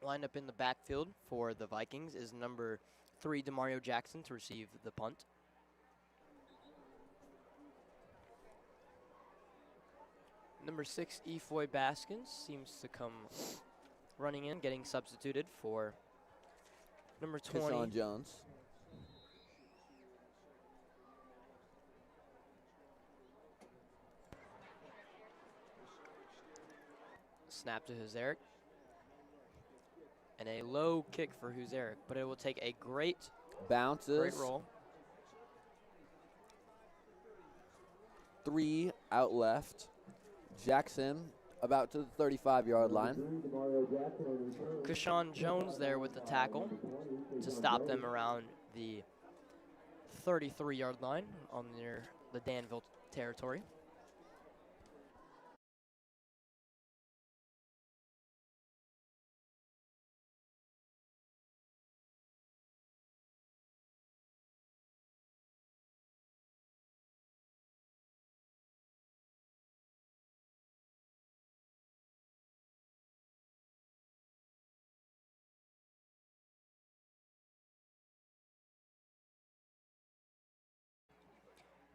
[SPEAKER 1] Lined up in the backfield for the Vikings is number 3, Demario Jackson, to receive the punt. Number 6, Efoy Baskins, seems to come running in, getting substituted for number 20.
[SPEAKER 3] Keshawn Jones.
[SPEAKER 1] Snap to Huzeric. And a low kick for Huzeric, but it will take a great
[SPEAKER 3] Bounces.
[SPEAKER 1] roll.
[SPEAKER 3] 3 out left. Jackson about to the 35-yard line.
[SPEAKER 1] Keshawn Jones there with the tackle to stop them around the 33-yard line on near the Danville territory.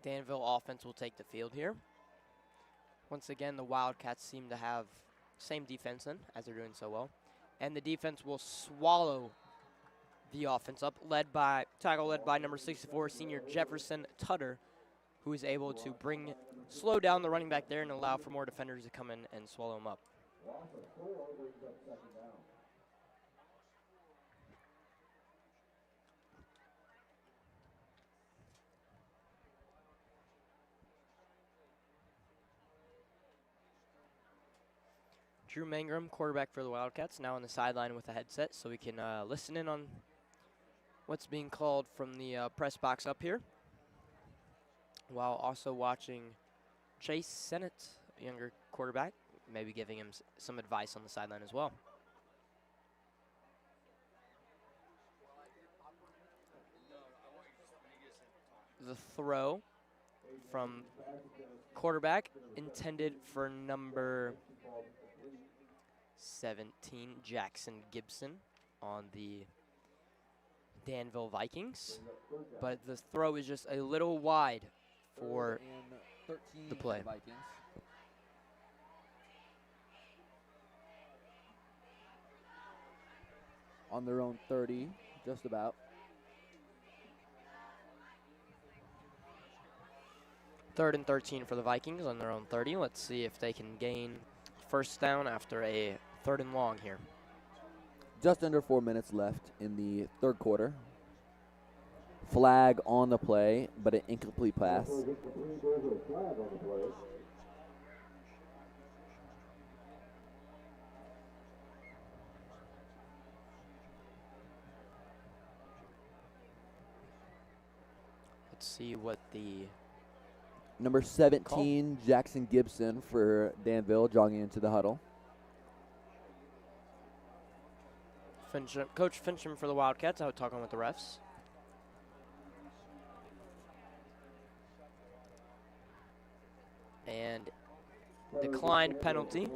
[SPEAKER 1] Danville offense will take the field here. Once again, the Wildcats seem to have same defense in, as they're doing so well. And the defense will swallow the offense up, led by number 64, senior Jefferson Tutter, who is able to slow down the running back there and allow for more defenders to come in and swallow him up. Drew Mangrum, quarterback for the Wildcats, now on the sideline with a headset, so we can listen in on what's being called from the press box up here, while also watching Chase Sennett, a younger quarterback, maybe giving him some advice on the sideline as well. the throw from quarterback intended for number 17, Jackson Gibson, on the Danville Vikings. But the throw is just a little wide for
[SPEAKER 3] and 13
[SPEAKER 1] the play.
[SPEAKER 3] for the Vikings. On their own 30, just about.
[SPEAKER 1] Third and 13 for the Vikings on their own 30. Let's see if they can gain first down after a third and long here.
[SPEAKER 3] Just under 4 minutes left in the third quarter. Flag on the play, but an incomplete pass.
[SPEAKER 1] Let's see what the
[SPEAKER 3] Number 17, Jackson Gibson for Danville, jogging into the huddle.
[SPEAKER 1] Coach Fincham for the Wildcats out talking with the refs. And declined penalty.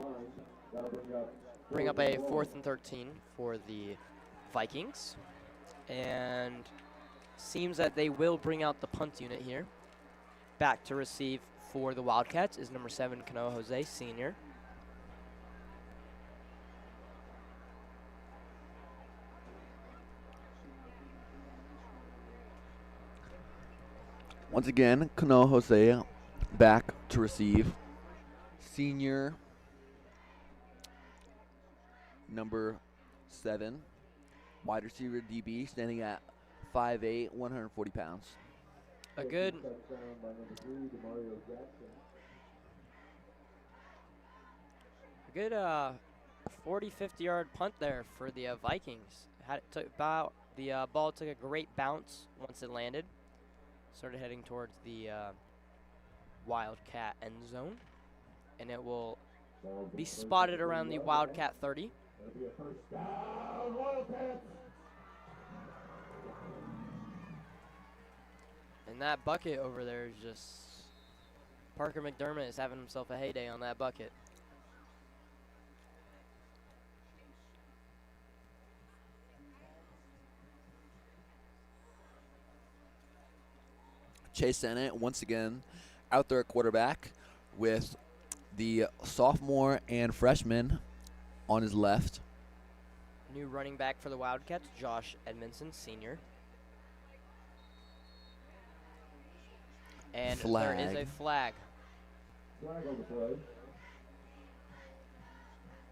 [SPEAKER 1] Bring up a 4th and 13 for the Vikings. And seems that they will bring out the punt unit here. Back to receive for the Wildcats is number 7, Cano Jose, senior.
[SPEAKER 3] Once again, Cano Jose back to receive. Senior, number 7, wide receiver DB, standing at 5'8", 140 pounds.
[SPEAKER 1] A good 40, 50-yard punt there for the Vikings. The ball took a great bounce once it landed. Started heading towards the Wildcat end zone, and it will be spotted around the Wildcat 30. And that bucket over there is just, Parker McDermott is having himself a heyday on that bucket.
[SPEAKER 3] Chase Sennett once again out there at quarterback with the sophomore and freshman on his left.
[SPEAKER 1] New running back for the Wildcats, Josh Edmondson, senior. And there is a flag.
[SPEAKER 4] Flag on the play.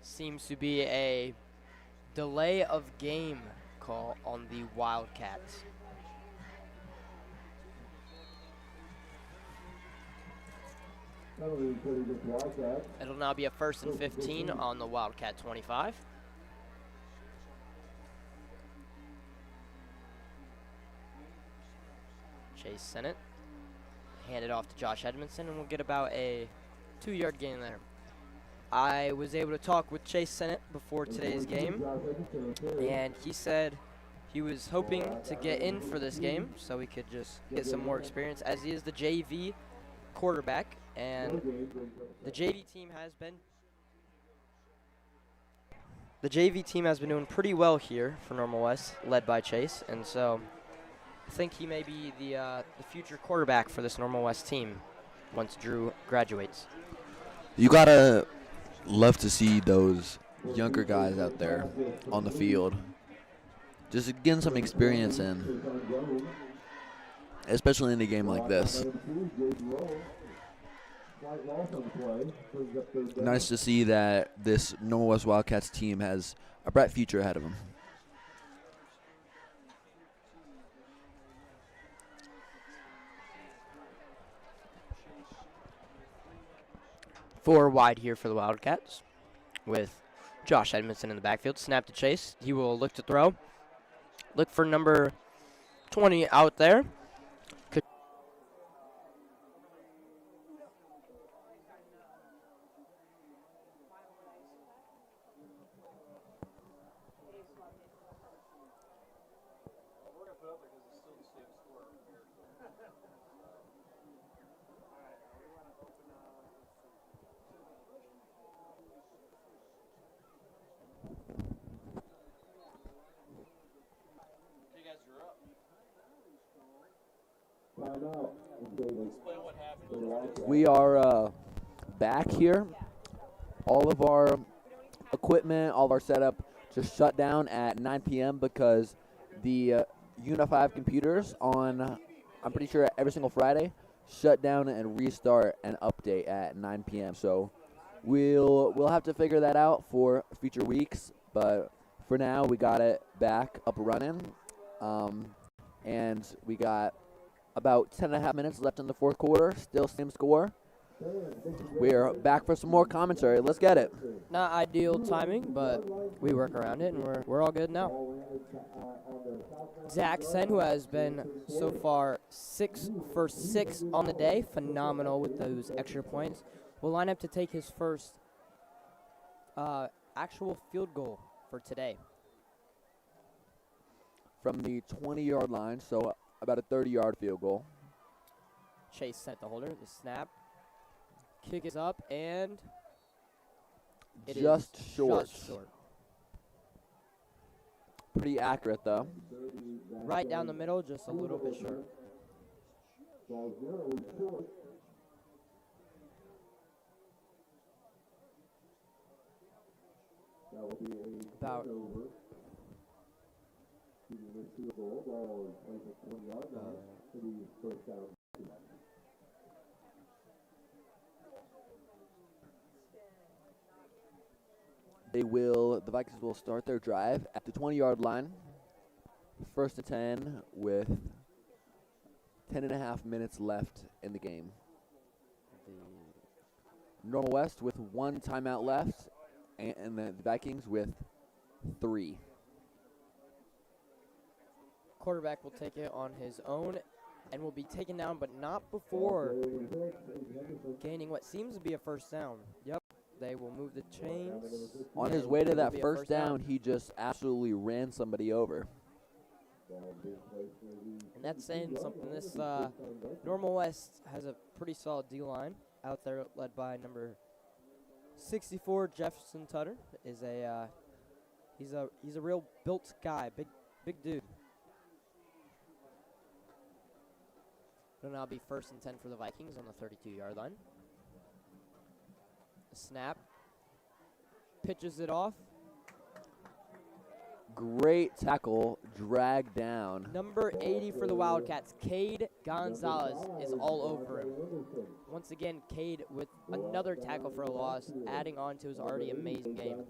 [SPEAKER 1] Seems to be a delay of game call on the Wildcats. It'll now be a 1st and 15 on the Wildcat 25. Chase Sennett. Hand it off to Josh Edmondson, and we'll get about a 2-yard gain there. I was able to talk with Chase Sennett before today's game, and he said he was hoping to get in for this game so he could just get some more experience, as he is the JV quarterback, and the JV team has been doing pretty well here for Normal West, led by Chase, and so I think he may be the future quarterback for this Normal West team once Drew graduates.
[SPEAKER 3] You gotta love to see those younger guys out there on the field, just getting some experience in, especially in a game like this. Nice to see that this Normal West Wildcats team has a bright future ahead of them.
[SPEAKER 1] Four wide here for the Wildcats with Josh Edmondson in the backfield. Snap to Chase. He will look to throw. Look for number 20 out there.
[SPEAKER 3] We are back here. All of our equipment, all of our setup just shut down at 9 p.m. because the Unit 5 computers on, I'm pretty sure every single Friday, shut down and restart and update at 9 p.m. So we'll have to figure that out for future weeks, but for now we got it back up running, and we got about 10.5 minutes left in the fourth quarter. Still same score. We're back for some more commentary. Let's get it.
[SPEAKER 1] Not ideal timing, but we work around it, and we're all good now. Jackson, who has been so far 6 for 6 on the day, phenomenal with those extra points, will line up to take his first actual field goal for today.
[SPEAKER 3] From the 20-yard line, so about a 30-yard field goal.
[SPEAKER 1] Chase sent the holder, the snap. Kick is up, and it
[SPEAKER 3] just
[SPEAKER 1] is
[SPEAKER 3] short.
[SPEAKER 1] Just short.
[SPEAKER 3] Pretty accurate, though.
[SPEAKER 1] Right down the middle, just a little bit short. About
[SPEAKER 3] the Vikings will start their drive at the 20-yard line. First and 10 with 10.5 minutes left in the game. The Normal West with 1 timeout left, and the Vikings with 3.
[SPEAKER 1] quarterback will take it on his own and will be taken down, but not before gaining what seems to be a first down. Yep, they will move the chains.
[SPEAKER 3] On his way to that first down, he just absolutely ran somebody over.
[SPEAKER 1] And that's saying something. This Normal West has a pretty solid D-line out there, led by number 64, Jefferson Tutter. He's a real built guy, big dude. It'll now be first and 10 for the Vikings on the 32-yard line. Snap. Pitches it off.
[SPEAKER 3] Great tackle, drag down.
[SPEAKER 1] Number 80 for the Wildcats, Cade Gonzalez, is all over him. Once again, Cade with another tackle for a loss, adding on to his already amazing game.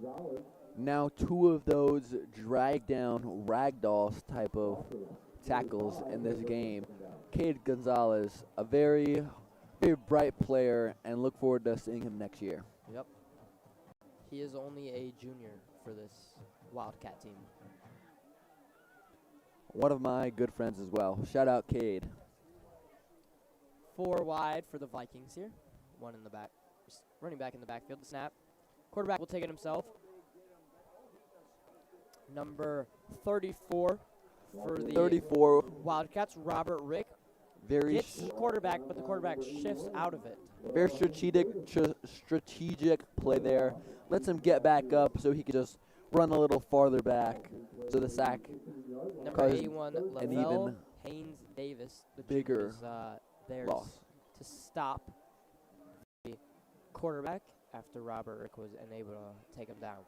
[SPEAKER 3] Now 2 of those drag down ragdolls type of tackles in this game. Cade Gonzalez, a very, very bright player, and look forward to seeing him next year.
[SPEAKER 1] Yep. He is only a junior for this Wildcat team.
[SPEAKER 3] One of my good friends as well. Shout out Cade.
[SPEAKER 1] 4 wide for the Vikings here. 1 in the back. Running back in the backfield. The snap. Quarterback will take it himself. Number 34 for the
[SPEAKER 3] 34.
[SPEAKER 1] Wildcats, Robert Rick.
[SPEAKER 3] Very
[SPEAKER 1] Gets the quarterback, but the quarterback shifts out of it.
[SPEAKER 3] very strategic play there. Lets him get back up so he can just run a little farther back to the sack.
[SPEAKER 1] Number 81, Lavelle Haynes Davis. The
[SPEAKER 3] bigger
[SPEAKER 1] there
[SPEAKER 3] loss
[SPEAKER 1] to stop the quarterback after Robert Rick was unable to take him down.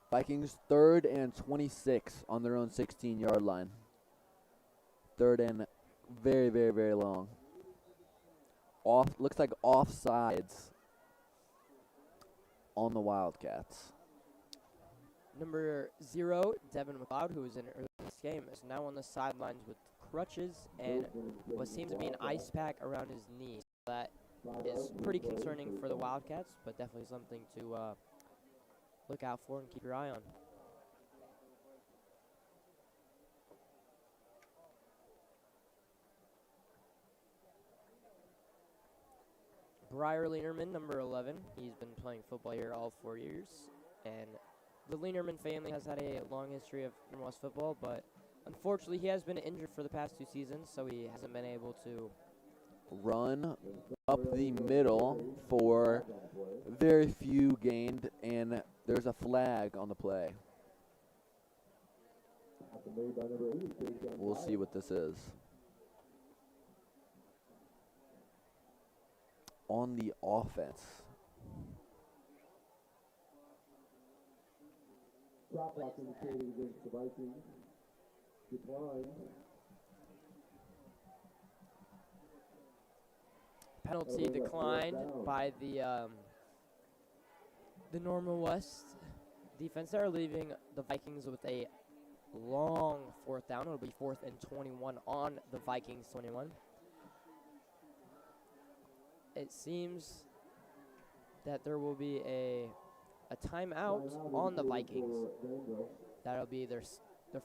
[SPEAKER 3] Vikings 3rd and 26 on their own 16-yard line. 3rd and very, very, very long. Looks like offsides on the Wildcats.
[SPEAKER 1] Number 0, Devin McLeod, who was in early this game, is now on the sidelines with crutches and what seems to be an ice pack around his knee. That is pretty concerning for the Wildcats, but definitely something to look out for and keep your eye on. Briar Lienerman, number 11. He's been playing football here all 4 years, and the Lienerman family has had a long history of Normal West football, but unfortunately he has been injured for the past 2 seasons, so he hasn't been able to
[SPEAKER 3] run up the middle for very few gained, and there's a flag on the play.
[SPEAKER 4] Made by number 86.
[SPEAKER 3] We'll see what this is. On the offense.
[SPEAKER 4] Shot clock indicated against the Vikings. Declined.
[SPEAKER 1] Penalty declined by the Normal West defense. They're leaving the Vikings with a long fourth down. It'll be 4th and 21 on the Vikings 21. It seems that there will be a timeout on the Vikings. That'll be their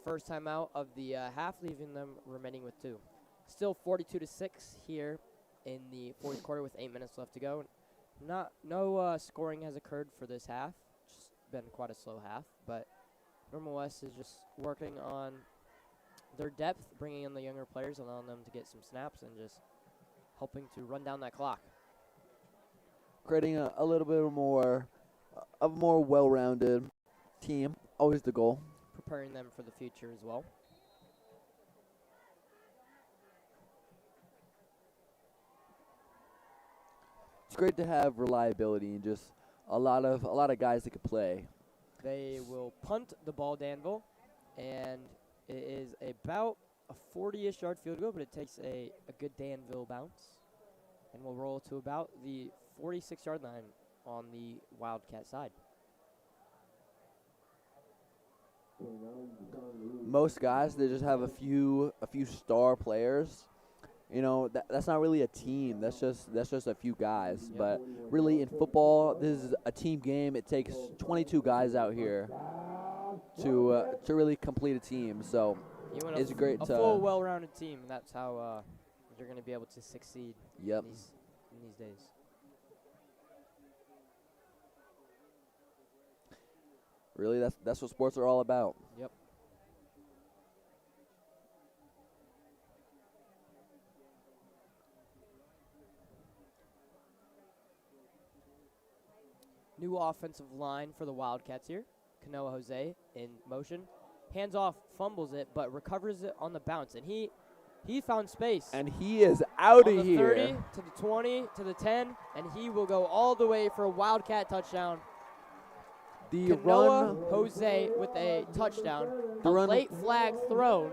[SPEAKER 1] first timeout of the half, leaving them remaining with 2. Still 42-6 here in the fourth quarter with 8 minutes left to go. No scoring has occurred for this half. Just been quite a slow half, but Normal West is just working on their depth, bringing in the younger players, allowing them to get some snaps, and just helping to run down that clock.
[SPEAKER 3] Creating a little bit more, a more well-rounded team. Always the goal.
[SPEAKER 1] Preparing them for the future as well.
[SPEAKER 3] It's great to have reliability and just a lot of guys that can play.
[SPEAKER 1] They will punt the ball, Danville, and it is about a 40-ish yard field goal, but it takes a good Danville bounce, and we'll roll to about the 46-yard line on the Wildcat side.
[SPEAKER 3] Most guys, they just have a few star players. You know, that's not really a team. That's just a few guys. Yep. But really, in football, this is a team game. It takes 22 guys out here to really complete a team. So it's great
[SPEAKER 1] a
[SPEAKER 3] to
[SPEAKER 1] full, well-rounded team. And that's how you're going to be able to succeed.
[SPEAKER 3] Yep.
[SPEAKER 1] in these days.
[SPEAKER 3] Really, that's what sports are all about.
[SPEAKER 1] Yep. New offensive line for the Wildcats here. Kanoa Jose in motion. Hands off, fumbles it, but recovers it on the bounce. And he found space.
[SPEAKER 3] And he is out of here.
[SPEAKER 1] 30 to the 20 to the 10, and he will go all the way for a Wildcat touchdown.
[SPEAKER 3] The
[SPEAKER 1] Kanoa Jose with a touchdown. A late flag thrown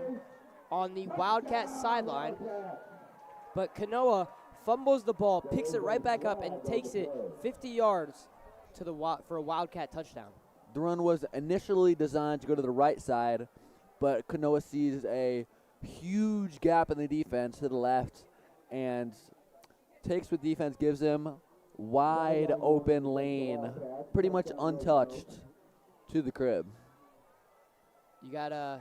[SPEAKER 1] on the Wildcat sideline, but Kanoa fumbles the ball, picks it right back up, and takes it 50 yards for a Wildcat touchdown.
[SPEAKER 3] The run was initially designed to go to the right side, but Kanoa sees a huge gap in the defense to the left and takes what defense gives him. Wide open lane, pretty much untouched to the crib.
[SPEAKER 1] You gotta